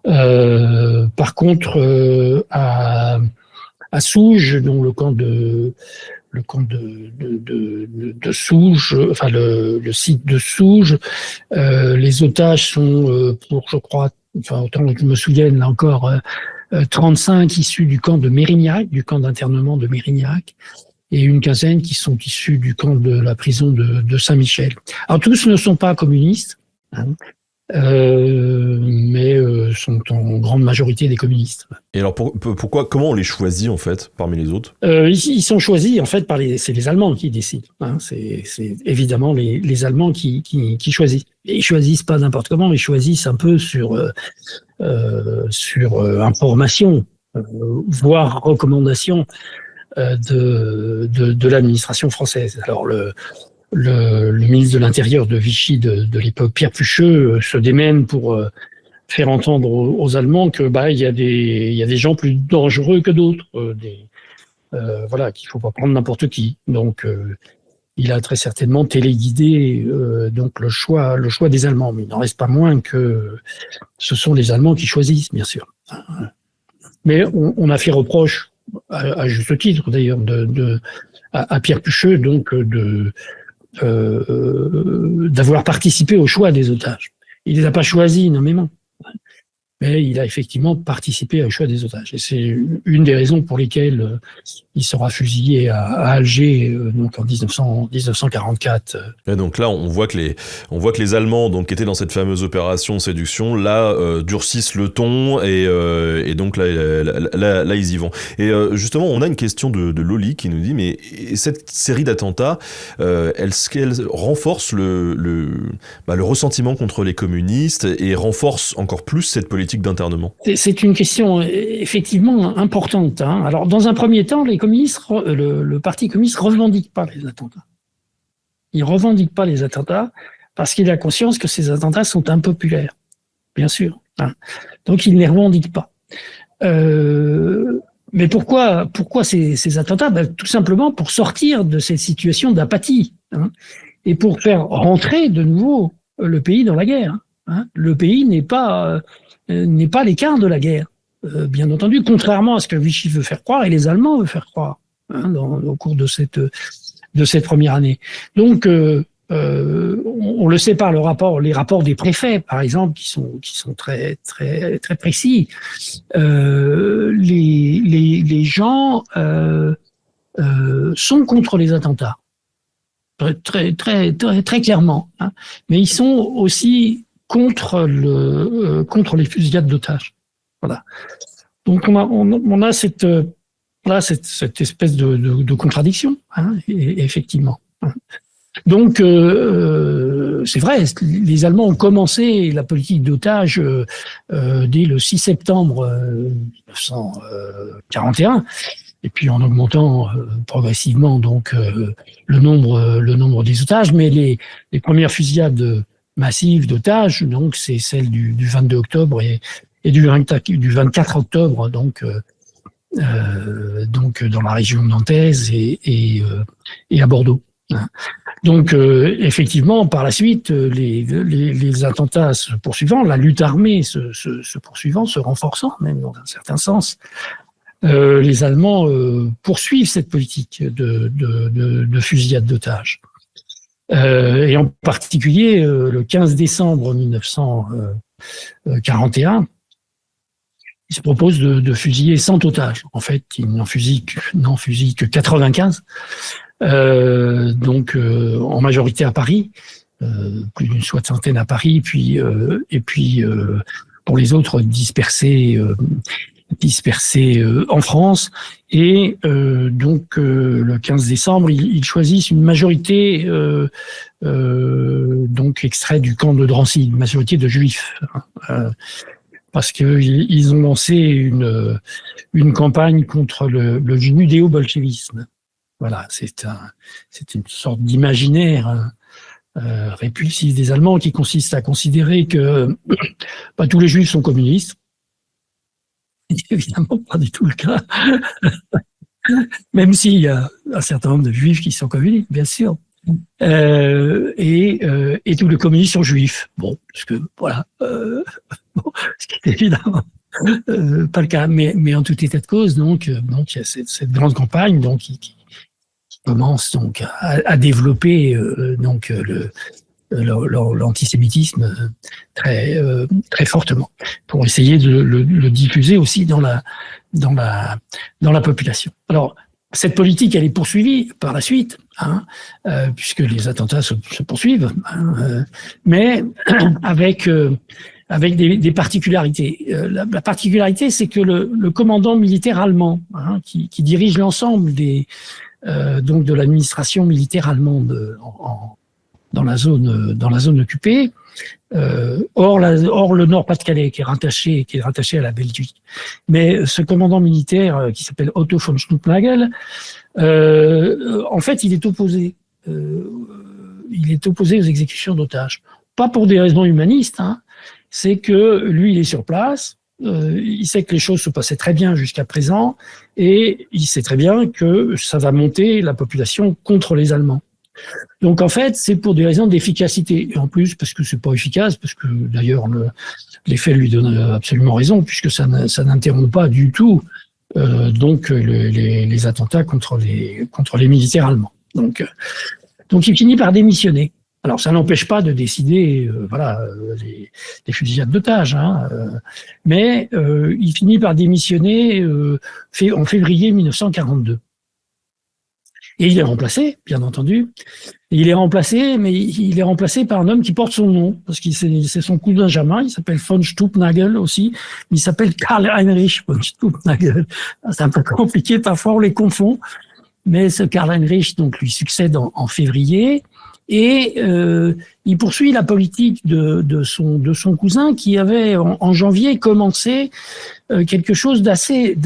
Par contre, à à Souges, dont le camp de Souges, enfin le site de Souges. Les otages sont pour, je crois, enfin autant que je me souvienne, là encore, 35 issus du camp de Mérignac, du camp d'internement de Mérignac, et une quinzaine qui sont issus du camp de la prison de Saint-Michel. Alors tous ne sont pas communistes, hein, mais sont en grande majorité des communistes. Et alors pourquoi, comment on les choisit en fait parmi les autres? Ils sont choisis en fait c'est les Allemands qui décident. Hein. C'est évidemment les Allemands qui choisissent. Et ils choisissent pas n'importe comment, ils choisissent un peu sur information, voire recommandation de l'administration française. Alors le ministre de l'Intérieur de Vichy de l'époque, Pierre Pucheux, se démène pour faire entendre aux Allemands que il y a des gens plus dangereux que d'autres, voilà, qu'il faut pas prendre n'importe qui. Donc il a très certainement téléguidé donc le choix des Allemands, mais il n'en reste pas moins que ce sont les Allemands qui choisissent, bien sûr. Mais on a fait reproche à juste titre d'ailleurs à Pierre Pucheux donc d'avoir participé au choix des otages. Il les a pas choisis nommément, mais il a effectivement participé au choix des otages. Et c'est une des raisons pour lesquelles il sera fusillé à Alger donc en 1944. Et donc là, on voit que les Allemands, donc qui étaient dans cette fameuse opération séduction, là durcissent le ton et donc là ils y vont. Et justement, on a une question de Loli qui nous dit mais cette série d'attentats, est-ce qu'elle renforce le ressentiment contre les communistes et renforce encore plus cette politique d'internement? C'est une question effectivement importante. Hein. Alors, dans un premier temps, les communistes, le Parti communiste revendique pas les attentats. Il revendique pas les attentats parce qu'il a conscience que ces attentats sont impopulaires, bien sûr. Hein. Donc, il ne les revendique pas. Mais pourquoi ces attentats? Tout simplement pour sortir de cette situation d'apathie, hein, et pour faire rentrer de nouveau le pays dans la guerre. Hein. Le pays n'est pas l'écart de la guerre, bien entendu, contrairement à ce que Vichy veut faire croire et les Allemands veulent faire croire, hein, au cours de cette première année. Donc, on le sait par les rapports des préfets, par exemple, qui sont très très très précis. Les gens sont contre les attentats, très très très très clairement, hein, mais ils sont aussi contre les fusillades d'otages. Voilà. Donc on a cette espèce de contradiction, hein, effectivement. Donc c'est vrai, les Allemands ont commencé la politique d'otages dès le 6 septembre 1941, et puis en augmentant progressivement donc le nombre des otages, mais les premières fusillades massive d'otages, donc c'est celle du 22 octobre et du 24 octobre, donc dans la région nantaise et à Bordeaux. Donc effectivement, par la suite, les attentats se poursuivant, la lutte armée se poursuivant, se renforçant, même dans un certain sens, les Allemands poursuivent cette politique de fusillade d'otages. Et en particulier, le 15 décembre 1941, il se propose de fusiller 100 otages. En fait, il n'en fusille que 95, donc en majorité à Paris, plus d'une soixantaine à Paris, et puis pour les autres dispersés en France. Et donc le 15 décembre, ils choisissent une majorité donc extrait du camp de Drancy, une majorité de juifs, parce qu'ils ont lancé une campagne contre le judéo-bolchevisme. Voilà, c'est une sorte d'imaginaire répulsif des Allemands qui consiste à considérer que tous les juifs sont communistes. C'est évidemment pas du tout le cas. Même s'il y a un certain nombre de juifs qui sont communistes, bien sûr. Et tous les communistes sont juifs. Bon, parce que voilà, ce qui est pas le cas. Mais en tout état de cause, donc il y a cette grande campagne donc qui commence donc à développer l'antisémitisme très fortement pour essayer de le diffuser aussi dans la population. Alors cette politique, elle est poursuivie par la suite, puisque les attentats se poursuivent, mais avec des particularités. La particularité, c'est que le commandant militaire allemand, qui dirige l'ensemble donc de l'administration militaire allemande dans la zone occupée, hors le Nord-Pas-de-Calais qui est rattaché à la Belgique. Mais ce commandant militaire qui s'appelle Otto von Stumpnagel, en fait, il est opposé. Il est opposé aux exécutions d'otages. Pas pour des raisons humanistes, c'est que lui, il est sur place. Il sait que les choses se passaient très bien jusqu'à présent et il sait très bien que ça va monter la population contre les Allemands. Donc en fait, c'est pour des raisons d'efficacité. Et en plus, parce que c'est pas efficace, parce que d'ailleurs les faits lui donnent absolument raison, puisque ça n'interrompt pas du tout donc les attentats contre les militaires allemands. Donc il finit par démissionner. Alors ça n'empêche pas de décider les fusillades d'otages, mais il finit par démissionner en février 1942. Et il est remplacé, bien entendu. Il est remplacé, mais il est remplacé par un homme qui porte son nom, parce que c'est son cousin germain, il s'appelle von Stumpnagel aussi, mais il s'appelle Karl-Heinrich von Stumpnagel. C'est un peu compliqué, parfois on les confond, mais ce Karl-Heinrich donc lui succède en février, et il poursuit la politique de son cousin qui avait en janvier commencé quelque chose d'assez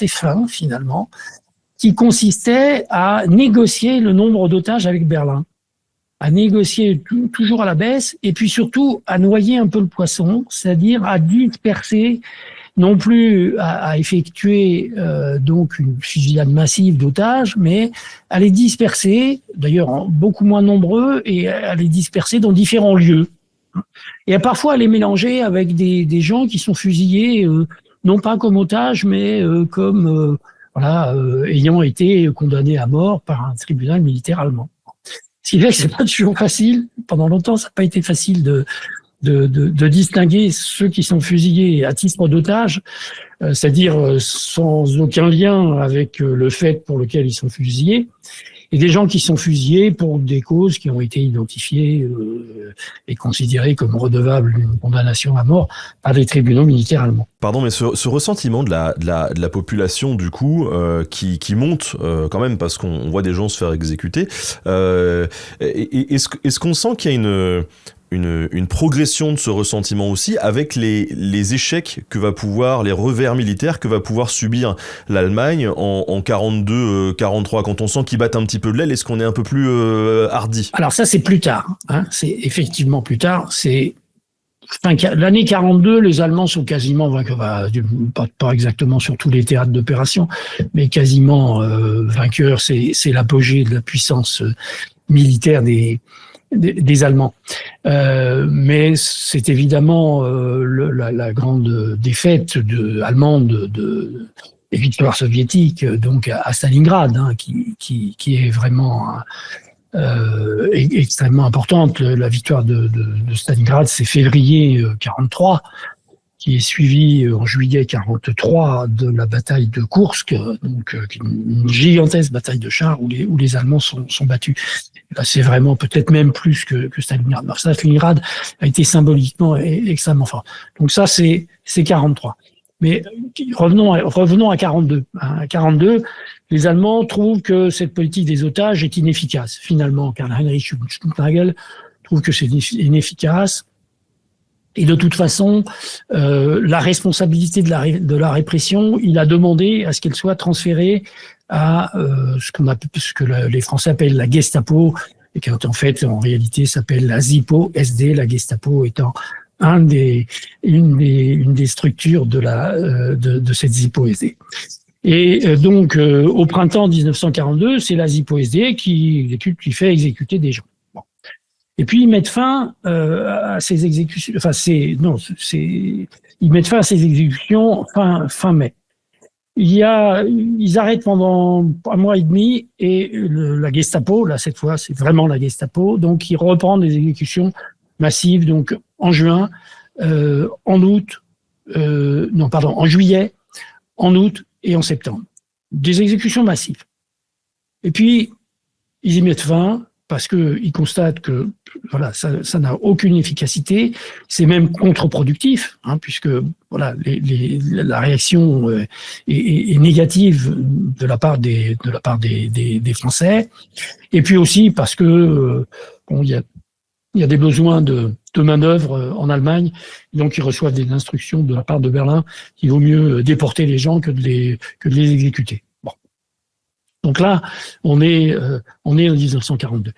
fin finalement, qui consistait à négocier le nombre d'otages avec Berlin, à négocier toujours à la baisse, et puis surtout à noyer un peu le poisson, c'est-à-dire à disperser, non plus à effectuer donc une fusillade massive d'otages, mais à les disperser, d'ailleurs beaucoup moins nombreux, et à les disperser dans différents lieux. Et à parfois à les mélanger avec des gens qui sont fusillés, non pas comme otages, mais comme ayant été condamné à mort par un tribunal militaire allemand. Ce qui fait que c'est pas toujours facile. Pendant longtemps, ça n'a pas été facile de distinguer ceux qui sont fusillés à titre d'otages, c'est-à-dire sans aucun lien avec le fait pour lequel ils sont fusillés, et des gens qui sont fusillés pour des causes qui ont été identifiées et considérées comme redevables d'une condamnation à mort par les tribunaux militaires allemands. Pardon, mais ce ressentiment de la population, du coup, qui monte quand même, parce qu'on voit des gens se faire exécuter, est-ce qu'on sent qu'il y a une progression de ce ressentiment aussi avec les échecs que va pouvoir, les revers militaires que va pouvoir subir l'Allemagne en 42, 43, quand on sent qu'ils battent un petit peu de l'aile, est-ce qu'on est un peu plus hardi? Alors ça, c'est plus tard, c'est effectivement plus tard, c'est l'année 42, les Allemands sont quasiment vainqueurs, pas exactement sur tous les théâtres d'opération, mais quasiment vainqueurs, c'est l'apogée de la puissance militaire des Allemands. Mais c'est évidemment la grande défaite allemande des victoires soviétiques, donc à Stalingrad, qui est vraiment extrêmement importante. La victoire de Stalingrad, c'est février 43, qui est suivi en juillet 43 de la bataille de Koursk, donc une gigantesque bataille de chars où les Allemands sont battus. Là, c'est vraiment peut-être même plus que Stalingrad. Alors, Stalingrad a été symboliquement extrêmement fort. Donc ça, c'est 43. Mais revenons à 42. À 42, les Allemands trouvent que cette politique des otages est inefficace. Finalement, Karl-Heinrich Stumpnagel trouve que c'est inefficace. Et de toute façon, la responsabilité de la répression, il a demandé à ce qu'elle soit transférée à ce que les Français appellent la Gestapo, et qui en fait, en réalité, s'appelle la ZIPO-SD, la Gestapo étant une des structures de cette ZIPO-SD. Et donc, au printemps 1942, c'est la ZIPO-SD qui fait exécuter des gens. Bon. Et puis ils mettent fin à ces exécutions. Enfin, ils mettent fin à ces exécutions fin mai. Ils arrêtent pendant un mois et demi et la Gestapo, là cette fois c'est vraiment la Gestapo, donc ils reprennent des exécutions massives, donc en juin, en juillet, en août et en septembre. Des exécutions massives. Et puis ils y mettent fin parce que ils constatent que voilà, ça n'a aucune efficacité, c'est même contre-productif, puisque voilà, la réaction est négative de la part des Français, et puis aussi parce que il y a des besoins de main-d'œuvre en Allemagne, donc ils reçoivent des instructions de la part de Berlin qu'il vaut mieux déporter les gens que de les exécuter. Bon. Donc là, on est en 1942.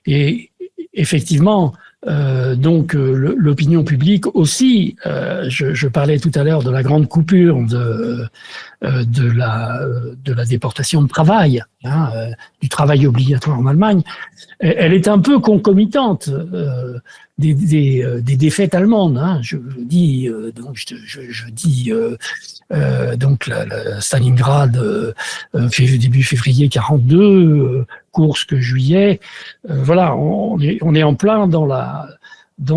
Et effectivement, l'opinion publique aussi, je parlais tout à l'heure de la grande coupure de la déportation de travail, du travail obligatoire en Allemagne. Elle est un peu concomitante des défaites allemandes. Je dis la Stalingrad début février 42, Kursk juillet. Voilà, on est en plein dans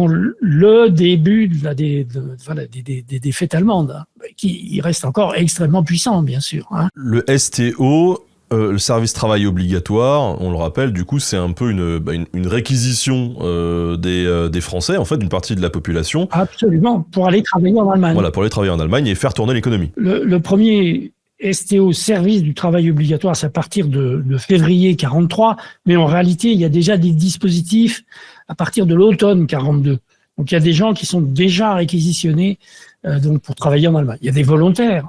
le début des défaites allemandes, qui reste encore extrêmement puissant, bien sûr. Le STO, le service travail obligatoire, on le rappelle, du coup, c'est un peu une réquisition des Français, en fait, d'une partie de la population. Absolument, pour aller travailler en Allemagne. Voilà, pour aller travailler en Allemagne et faire tourner l'économie. Le premier STO, service du travail obligatoire, c'est à partir de février 43, mais en réalité, il y a déjà des dispositifs à partir de l'automne 42. Donc, il y a des gens qui sont déjà réquisitionnés donc pour travailler en Allemagne. Il y a des volontaires,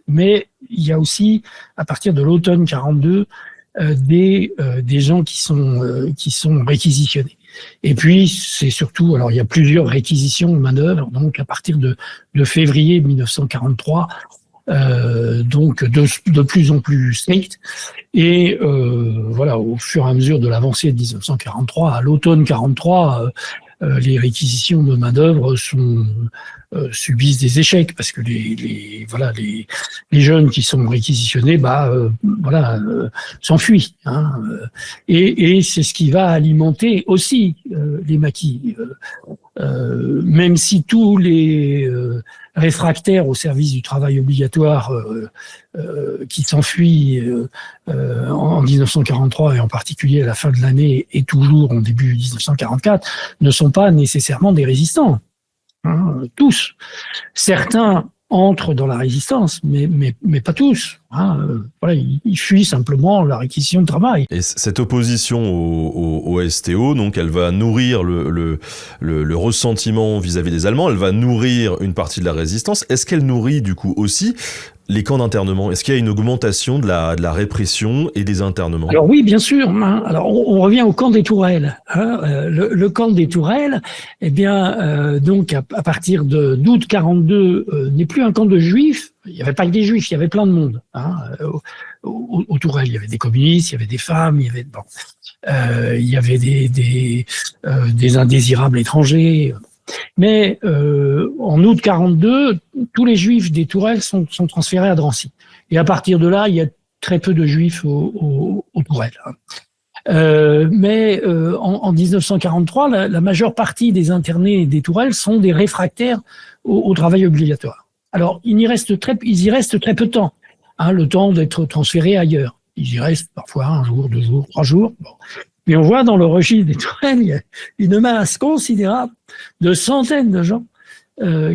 mais il y a aussi, à partir de l'automne 42, des gens qui sont réquisitionnés. Et puis, c'est surtout, alors il y a plusieurs réquisitions de manœuvres, donc à partir de février 1943, donc de plus en plus strict. Et voilà, au fur et à mesure de l'avancée de 1943, à l'automne 43, les réquisitions de main-d'œuvre subissent des échecs parce que les jeunes qui sont réquisitionnés s'enfuient, et c'est ce qui va alimenter aussi les maquis, même si tous les réfractaires au service du travail obligatoire qui s'enfuient en 1943 et en particulier à la fin de l'année et toujours en début 1944 ne sont pas nécessairement des résistants. Tous. Certains entrent dans la résistance, mais pas tous. Voilà, ils fuient simplement la réquisition de travail. Et cette opposition au STO, donc, elle va nourrir le ressentiment vis-à-vis des Allemands, elle va nourrir une partie de la résistance. Est-ce qu'elle nourrit, du coup, aussi les camps d'internement? Est-ce qu'il y a une augmentation de la répression et des internements? Alors oui, bien sûr. Alors on revient au camp des Tourelles. Le camp des Tourelles, donc à partir d'août 42, n'est plus un camp de Juifs. Il n'y avait pas que des Juifs, il y avait plein de monde. Aux Tourelles, il y avait des communistes, il y avait des femmes, il y avait des indésirables étrangers. Mais en août 42, tous les Juifs des Tourelles sont transférés à Drancy. Et à partir de là, il y a très peu de Juifs aux Tourelles. Mais en 1943, la majeure partie des internés des Tourelles sont des réfractaires au travail obligatoire. Alors, ils y restent très peu de temps, le temps d'être transférés ailleurs. Ils y restent parfois 1 jour, 2 jours, 3 jours. Bon. Mais on voit dans le registre des Tourelles, il y a une masse considérable de centaines de gens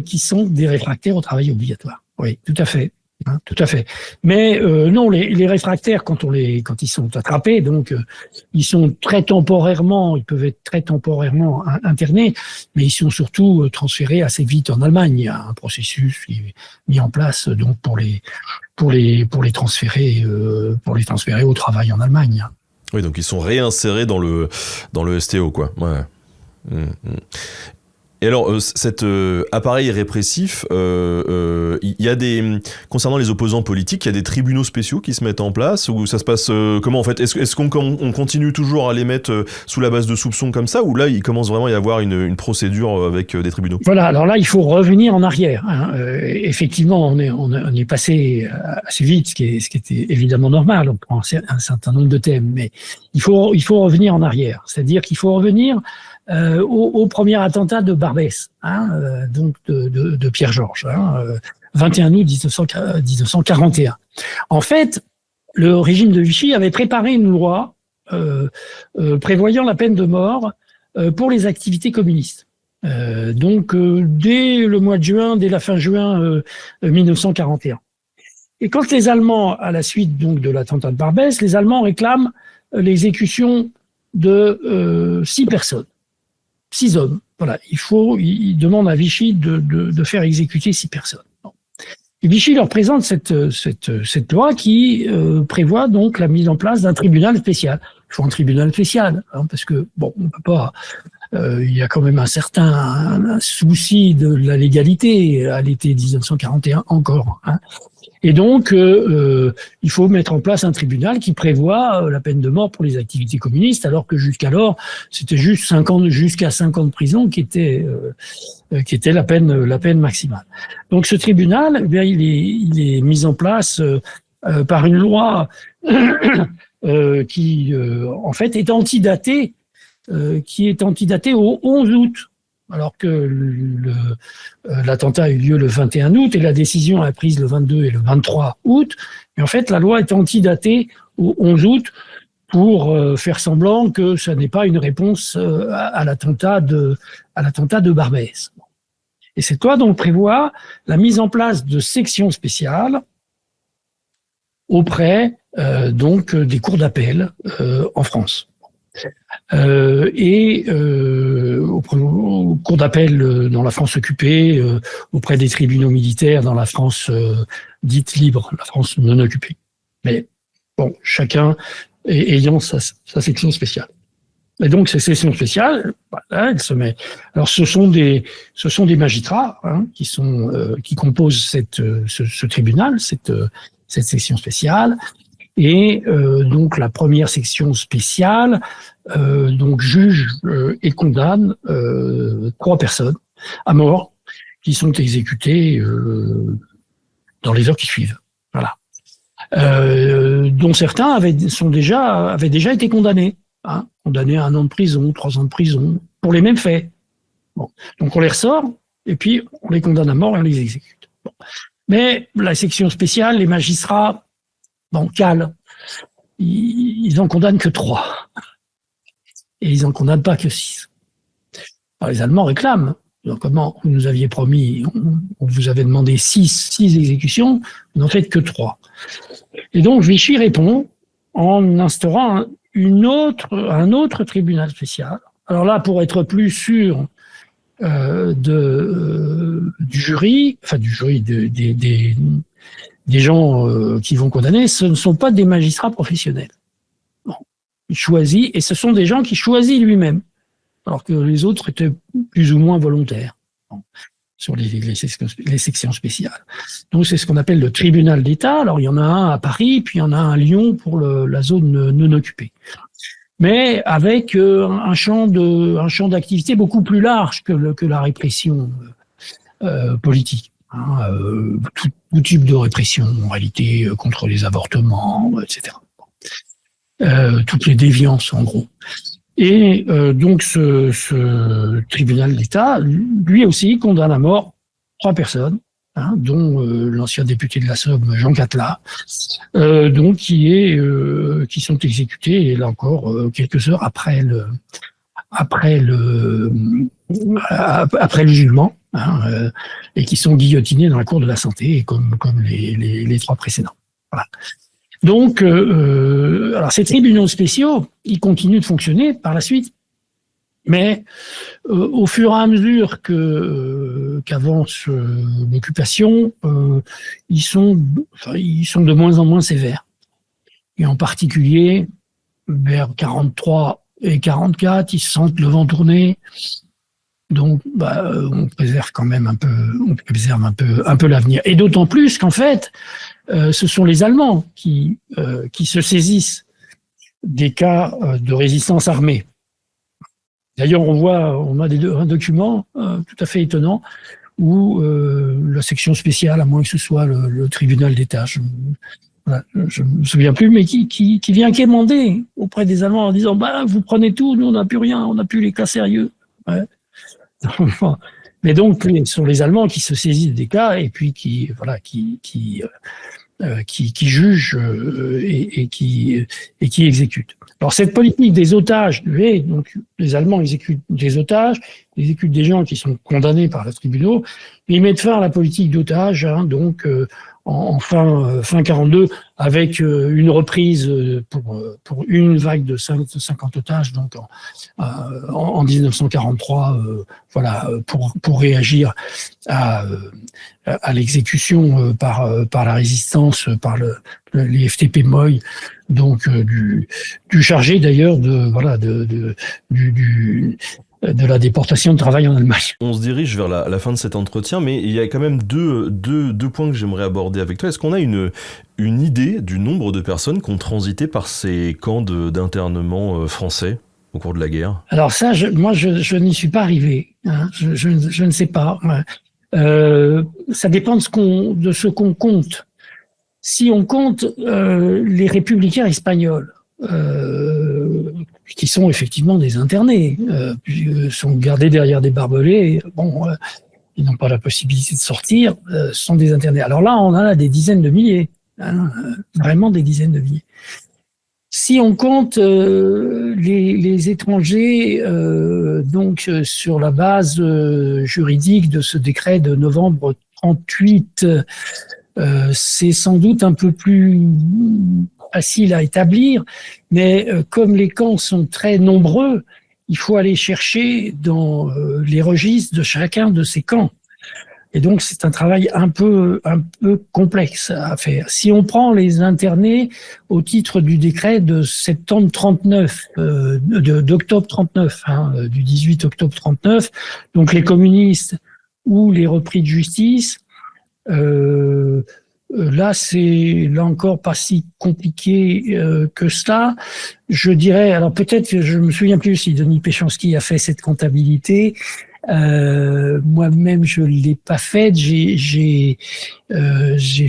qui sont des réfractaires au travail obligatoire. Oui, tout à fait. Tout à fait. Mais non, les réfractaires, quand ils sont attrapés, donc ils peuvent être très temporairement internés, mais ils sont surtout transférés assez vite en Allemagne. Il y a un processus qui est mis en place donc pour les transférer au travail en Allemagne. Oui, donc ils sont réinsérés dans le STO, quoi. Ouais. Et alors, cet appareil répressif, il y a concernant les opposants politiques, il y a des tribunaux spéciaux qui se mettent en place, ou ça se passe comment en fait? Est-ce qu'on continue toujours à les mettre sous la base de soupçons comme ça, ou là il commence vraiment à y avoir une procédure avec des tribunaux? Voilà, alors là il faut revenir en arrière. Effectivement, on est passé assez vite, ce qui était évidemment normal. On prend un certain nombre de thèmes, mais il faut revenir en arrière. C'est-à-dire qu'il faut revenir au premier attentat de Barbès, donc de Pierre Georges, 21 août 1941. En fait, le régime de Vichy avait préparé une loi prévoyant la peine de mort pour les activités communistes. Donc dès le mois de juin, dès la fin juin 1941. Et quand les Allemands, à la suite donc de l'attentat de Barbès, les Allemands réclament l'exécution de 6 personnes. 6 hommes. Voilà, ils demandent à Vichy de faire exécuter 6 personnes. Et Vichy leur présente cette loi qui prévoit donc la mise en place d'un tribunal spécial. Il faut un tribunal spécial, parce que bon, on peut pas. Il y a quand même un certain souci de la légalité à l'été 1941 encore. Et donc, il faut mettre en place un tribunal qui prévoit la peine de mort pour les activités communistes, alors que jusqu'alors, c'était juste 5 ans, jusqu'à 5 ans de prison qui était la peine maximale. Donc, ce tribunal, eh bien, il est mis en place par une loi qui, en fait, est antidatée, au 11 août. Alors que l'attentat a eu lieu le 21 août et la décision est prise le 22 et le 23 août. Mais en fait, la loi est antidatée au 11 août pour faire semblant que ça n'est pas une réponse à l'attentat de Barbès. Et cette loi donc prévoit la mise en place de sections spéciales auprès donc des cours d'appel en France. Au cours d'appel dans la France occupée, auprès des tribunaux militaires dans la France dite libre, la France non occupée. Mais bon, chacun ayant sa section spéciale. Et donc ces sections spéciales, voilà, elle se met. Alors ce sont des magistrats qui composent ce tribunal, cette section spéciale. Et donc la première section spéciale donc juge et condamne 3 personnes à mort qui sont exécutées dans les heures qui suivent. Voilà. Dont certains avaient déjà été condamnés, condamnés à 1 an de prison, 3 ans de prison pour les mêmes faits. Bon. Donc on les ressort et puis on les condamne à mort et on les exécute. Bon. Mais la section spéciale, les magistrats cales, ils en condamnent que 3. Et ils en condamnent pas que 6. Alors les Allemands réclament. Donc, comment vous nous aviez promis, on vous avait demandé 6 exécutions, vous n'en faites que 3. Et donc Vichy répond en instaurant un autre tribunal spécial. Alors là, pour être plus sûr du jury, des gens qui vont condamner, ce ne sont pas des magistrats professionnels. Bon. Il choisit, et ce sont des gens qui choisissent lui-même, alors que les autres étaient plus ou moins volontaires sur les sections spéciales. Donc c'est ce qu'on appelle le tribunal d'État. Alors il y en a un à Paris, puis il y en a un à Lyon pour la zone non occupée. Mais avec un champ d'activité beaucoup plus large que la répression politique. Tout type de répression, en réalité, contre les avortements, etc. Toutes les déviances, en gros. Et donc, ce tribunal d'État, lui aussi, condamne à mort 3 personnes, dont l'ancien député de la Somme, Jean Cattelat, donc qui sont exécutés, et là encore, quelques heures après le jugement. Et qui sont guillotinés dans la cour de la santé, comme les 3 précédents. Voilà. Donc, alors ces tribunaux spéciaux, ils continuent de fonctionner par la suite, mais au fur et à mesure qu'avance l'occupation, ils sont de moins en moins sévères. Et en particulier, vers 43 et 44, ils se sentent le vent tourner. Donc, on préserve quand même un peu l'avenir. Et d'autant plus qu'en fait, ce sont les Allemands qui se saisissent des cas de résistance armée. D'ailleurs, on a un document tout à fait étonnant où la section spéciale, à moins que ce soit le tribunal d'État, je me souviens plus, mais qui vient quémander auprès des Allemands en disant vous prenez tout, nous on n'a plus rien, on n'a plus les cas sérieux. Ouais. Mais donc ce sont les Allemands qui se saisissent des cas et puis qui jugent et qui exécutent. Alors cette politique des otages, donc les Allemands exécutent des otages, exécutent des gens qui sont condamnés par les tribunaux, mais ils mettent fin à la politique d'otages, donc en fin 42, avec une reprise pour une vague de 50 otages, donc en 1943, pour réagir à l'exécution par la résistance, par les FTP-MOI, donc du chargé d'ailleurs de la déportation de travail en Allemagne. On se dirige vers la fin de cet entretien, mais il y a quand même deux points que j'aimerais aborder avec toi. Est-ce qu'on a une idée du nombre de personnes qui ont transité par ces camps d'internement français au cours de la guerre? Alors ça, je n'y suis pas arrivé. Hein. Je ne sais pas. Ça dépend de ce qu'on compte. Si on compte les républicains espagnols, qui sont effectivement des internés, sont gardés derrière des barbelés, ils n'ont pas la possibilité de sortir, sont des internés. Alors là, on en a des dizaines de milliers, vraiment des dizaines de milliers. Si on compte les étrangers, donc sur la base juridique de ce décret de novembre 38, c'est sans doute un peu plus facile à établir, mais comme les camps sont très nombreux, il faut aller chercher dans les registres de chacun de ces camps. Et donc c'est un travail un peu complexe à faire. Si on prend les internés au titre du décret de septembre 39, d'octobre 39, du 18 octobre 39, donc les communistes ou les repris de justice, là, c'est encore pas si compliqué que cela. Je dirais, alors peut-être, je me souviens plus si Denis Péchanski a fait cette comptabilité. Moi-même, je l'ai pas faite. J'ai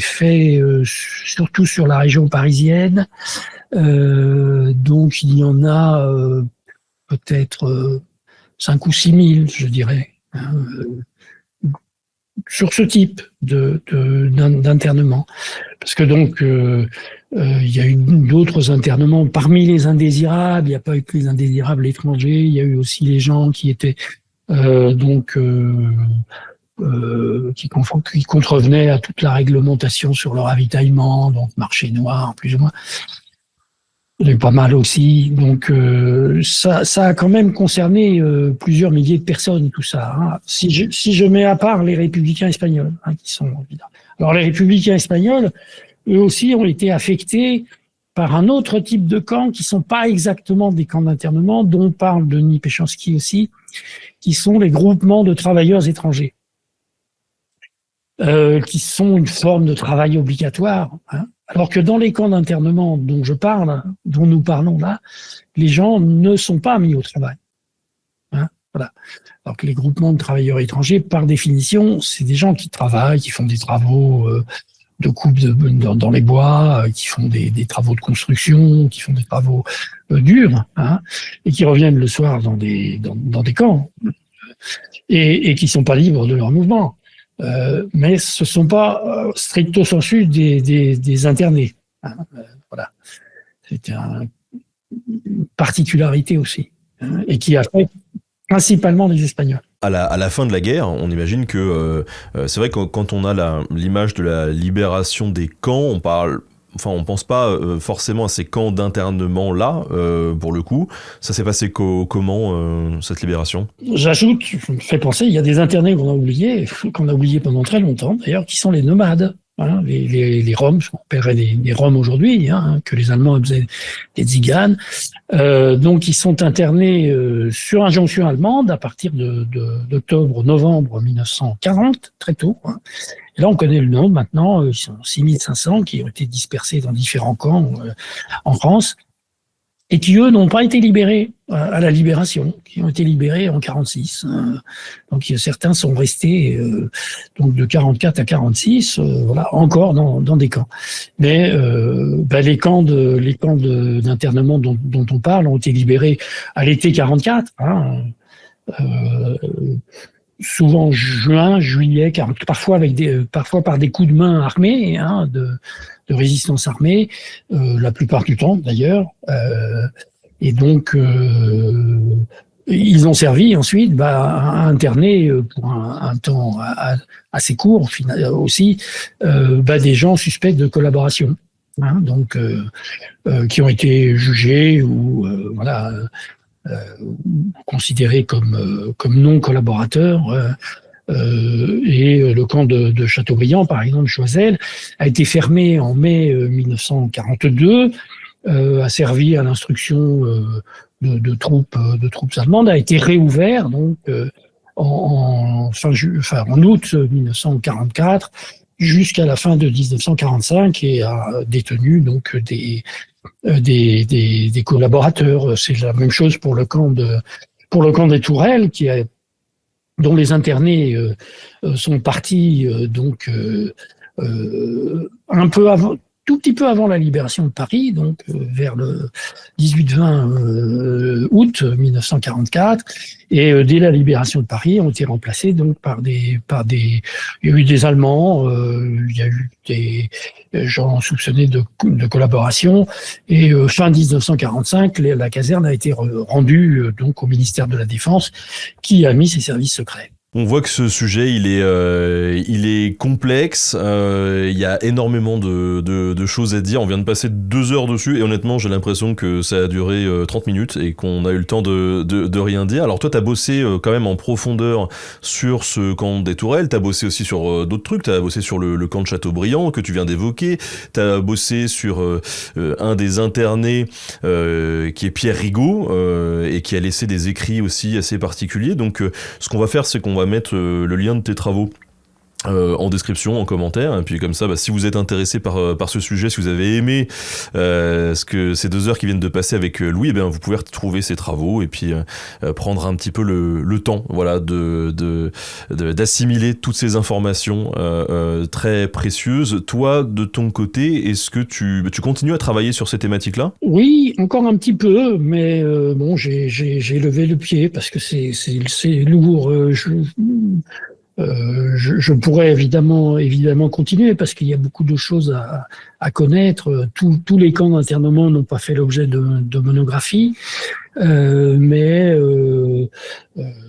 fait surtout sur la région parisienne. Donc, il y en a peut-être 5 ou 6 000, je dirais. Sur ce type d'internement. Parce que donc, il y a eu d'autres internements. Parmi les indésirables, il n'y a pas eu que les indésirables étrangers, il y a eu aussi les gens qui étaient qui contrevenaient à toute la réglementation sur le ravitaillement, donc marché noir, plus ou moins. Il y en a eu pas mal aussi. Donc, ça a quand même concerné plusieurs milliers de personnes, tout ça. Hein. Si je mets à part les républicains espagnols, qui sont évidents. Alors, les républicains espagnols, eux aussi, ont été affectés par un autre type de camps qui sont pas exactement des camps d'internement, dont parle Denis Péchanski aussi, qui sont les groupements de travailleurs étrangers, qui sont une forme de travail obligatoire. Alors que dans les camps d'internement dont nous parlons là, les gens ne sont pas mis au travail. Voilà. Alors que les groupements de travailleurs étrangers, par définition, c'est des gens qui travaillent, qui font des travaux de coupe dans les bois, qui font des travaux de construction, qui font des travaux durs, et qui reviennent le soir dans des camps, et qui sont pas libres de leur mouvement. Mais ce sont pas stricto sensu des internés. Voilà. C'est une particularité aussi, et qui affecte principalement les Espagnols. À la fin de la guerre, on imagine que c'est vrai que quand on a l'image de la libération des camps, on pense pas forcément à ces camps d'internement là, pour le coup. Ça s'est passé comment, cette libération? J'ajoute, je me fais penser, il y a des internés qu'on a oubliés pendant très longtemps, d'ailleurs, qui sont les nomades. Hein, les Roms, on appellerait les Roms aujourd'hui, hein, que les Allemands faisaient des Tziganes. Donc ils sont internés sur injonction allemande à partir d'octobre-novembre 1940, très tôt. Hein. Et là, on connaît le nombre maintenant, ils sont 6500 qui ont été dispersés dans différents camps en France, et qui, eux, n'ont pas été libérés à la libération, qui ont été libérés en 46. Donc certains sont restés donc de 44 à 46, voilà, encore dans des camps. Mais les camps d'internement dont on parle ont été libérés à l'été 44. Hein, souvent juin, juillet, parfois par des coups de main armés, hein, de résistance armée, la plupart du temps d'ailleurs. Et donc, ils ont servi ensuite à interner pour un temps assez court aussi des gens suspects de collaboration. Hein, donc, qui ont été jugés ou considérés comme non collaborateurs. Et le camp de Châteaubriand, par exemple, Choiseul, a été fermé en mai 1942, a servi à l'instruction de troupes allemandes, a été réouvert donc en août 1944 jusqu'à la fin de 1945 et a détenu donc des collaborateurs. C'est la même chose pour le camp des Tourelles dont les internés sont partis tout petit peu avant la libération de Paris, donc vers le 18-20 août 1944, et dès la libération de Paris, ont été remplacés donc par des. Il y a eu des Allemands, il y a eu des gens soupçonnés de collaboration, et fin 1945, la caserne a été rendue donc au ministère de la Défense, qui a mis ses services secrets. On voit que ce sujet, il est complexe, il y a énormément de choses à dire. On vient de passer 2 heures dessus et honnêtement, j'ai l'impression que ça a duré 30 minutes et qu'on a eu le temps de rien dire. Alors toi, t'as bossé quand même en profondeur sur ce camp des Tourelles, t'as bossé aussi sur d'autres trucs, t'as bossé sur le camp de Châteaubriand que tu viens d'évoquer, t'as bossé sur un des internés qui est Pierre Rigaud et qui a laissé des écrits aussi assez particuliers. Donc ce qu'on va faire, c'est qu'on va mettre le lien de tes travaux en description, en commentaire, et puis comme ça, si vous êtes intéressé par ce sujet, si vous avez aimé ces 2 heures qui viennent de passer avec Louis, eh bien, vous pouvez retrouver ses travaux et puis prendre un petit peu le temps, voilà, d'assimiler toutes ces informations très précieuses. Toi, de ton côté, est-ce que tu continues à travailler sur ces thématiques-là ? Oui, encore un petit peu, mais bon, j'ai levé le pied parce que c'est lourd. Je pourrais évidemment continuer parce qu'il y a beaucoup de choses à connaître. Tous les camps d'internement n'ont pas fait l'objet de monographie, mais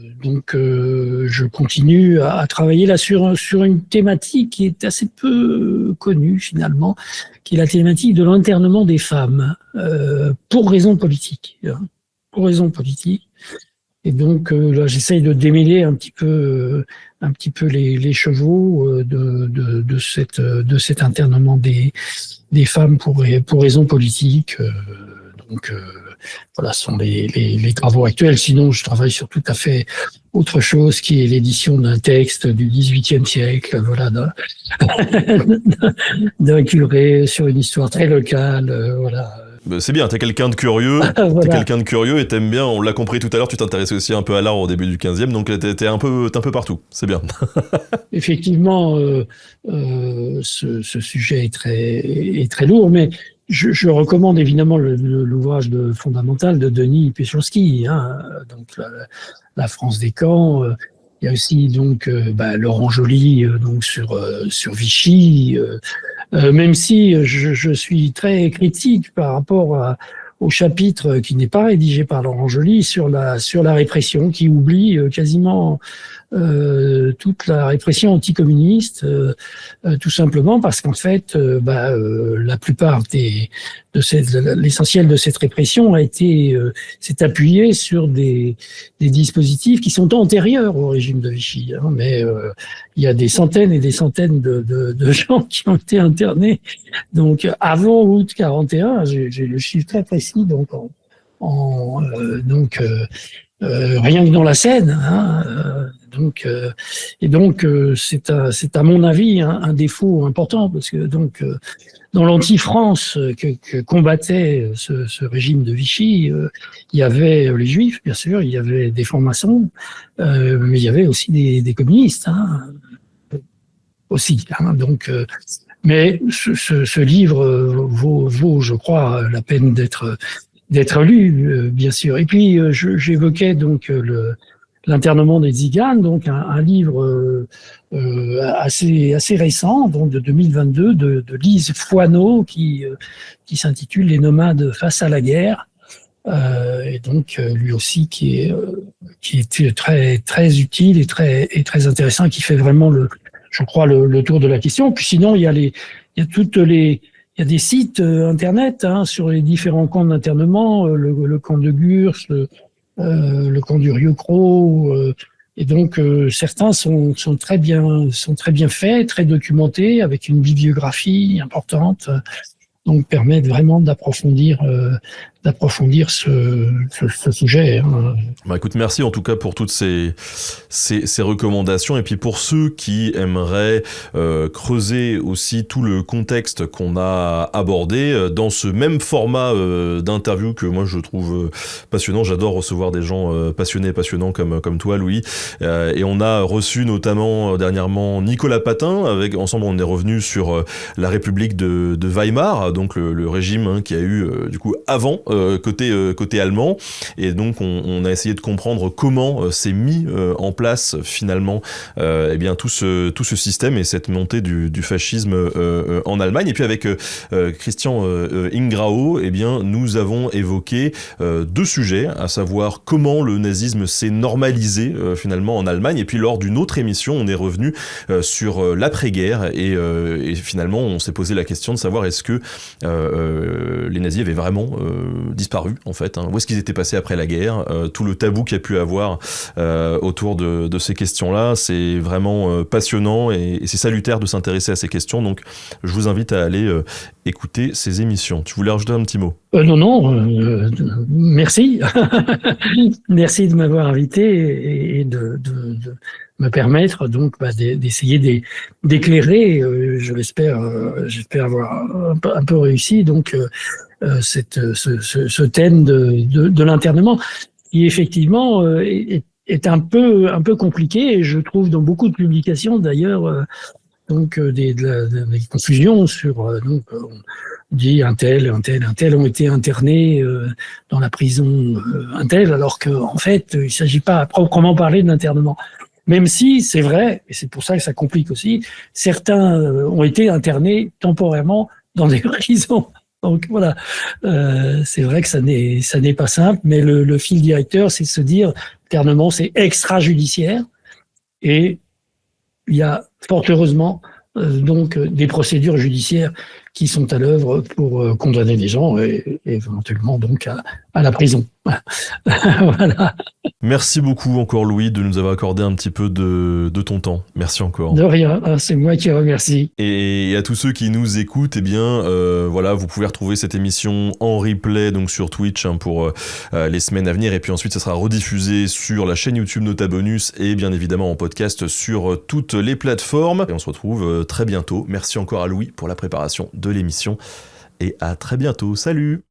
je continue à travailler là sur une thématique qui est assez peu connue finalement, qui est la thématique de l'internement des femmes pour raisons politiques. Pour raisons politiques. Et donc là, j'essaye de démêler un petit peu les chevaux de cet internement des femmes pour raisons politiques. Voilà, ce sont les travaux actuels. Sinon, je travaille sur tout à fait autre chose, qui est l'édition d'un texte du XVIIIe siècle, voilà, d'un curé sur une histoire très locale, voilà. C'est bien, t'es quelqu'un de curieux, voilà. T'es quelqu'un de curieux et t'aimes bien, on l'a compris tout à l'heure, tu t'intéresses aussi un peu à l'art au début du 15e, donc t'es un peu partout, c'est bien. Effectivement, ce sujet est très lourd, mais je recommande évidemment l'ouvrage fondamental de Denis Péchowski, hein, donc la France des camps. Il y a aussi donc Laurent Joly donc sur Vichy. Même si je suis très critique par rapport au chapitre qui n'est pas rédigé par Laurent Joly sur la répression, qui oublie quasiment toute la répression anticommuniste, tout simplement parce qu'en fait, la plupart des l'essentiel de cette répression s'est appuyé sur des dispositifs qui sont antérieurs au régime de Vichy. Hein, mais il y a des centaines et des centaines de gens qui ont été internés. Donc avant août 41, j'ai le chiffre très précis. Donc rien que dans la Seine. Hein, c'est à mon avis un défaut important parce que dans l'anti-France que combattait ce régime de Vichy, il y avait les Juifs, bien sûr, il y avait des francs-maçons, mais il y avait aussi des communistes, hein, aussi. Hein, mais ce livre vaut, je crois, la peine d'être lu, bien sûr. Et puis j'évoquais donc l'internement des Tziganes, donc un livre assez récent, donc de 2022, de Lise Foineau, qui s'intitule Les nomades face à la guerre, et donc lui aussi qui est très très utile et très intéressant, qui fait vraiment je crois le tour de la question. Puis sinon il y a des sites internet, hein, sur les différents camps d'internement, le camp de Gurs, le camp du Rieucros, et donc certains sont très bien faits, très documentés, avec une bibliographie importante, donc permettent vraiment d'approfondir ce sujet. Hein. Bah écoute, merci en tout cas pour toutes ces recommandations, et puis pour ceux qui aimeraient creuser aussi tout le contexte qu'on a abordé dans ce même format d'interview que moi je trouve passionnant. J'adore recevoir des gens passionnants comme toi, Louis, et on a reçu notamment dernièrement Nicolas Patin. Ensemble on est revenu sur la République de Weimar, donc le régime, hein, qui a eu du coup avant côté allemand, et donc on a essayé de comprendre comment s'est mis en place finalement tout ce système et cette montée du fascisme en Allemagne. Et puis avec Christian Ingrao, nous avons évoqué deux sujets, à savoir comment le nazisme s'est normalisé finalement en Allemagne, et puis lors d'une autre émission on est revenu sur l'après-guerre, et finalement on s'est posé la question de savoir est-ce que les nazis avaient vraiment disparu en fait, hein. Où est-ce qu'ils étaient passés après la guerre, tout le tabou qu'il y a pu avoir autour de ces questions-là. C'est vraiment passionnant, et c'est salutaire de s'intéresser à ces questions, donc je vous invite à aller écouter ces émissions. Tu voulais rajouter un petit mot? Non, merci. Merci de m'avoir invité et de me permettre donc d'essayer d'éclairer, j'espère avoir un peu réussi, donc ce thème de l'internement, qui effectivement est un peu compliqué, et je trouve dans beaucoup de publications d'ailleurs des confusions sur on dit un tel ont été internés dans la prison un tel, alors qu'en fait il s'agit pas à proprement parler d'internement. Même si c'est vrai, et c'est pour ça que ça complique aussi, certains ont été internés temporairement dans des prisons. Donc voilà, c'est vrai que ça n'est pas simple, mais le fil directeur, c'est de se dire, internement, c'est extrajudiciaire, et il y a fort heureusement donc des procédures judiciaires qui sont à l'œuvre pour condamner des gens et éventuellement donc à la prison. Voilà. Merci beaucoup encore, Louis, de nous avoir accordé un petit peu de ton temps. Merci encore. De rien, c'est moi qui remercie. Et à tous ceux qui nous écoutent, voilà, vous pouvez retrouver cette émission en replay donc sur Twitch, hein, pour les semaines à venir, et puis ensuite ça sera rediffusé sur la chaîne YouTube Nota Bonus, et bien évidemment en podcast sur toutes les plateformes. Et on se retrouve très bientôt. Merci encore à Louis pour la préparation de l'émission, et à très bientôt. Salut!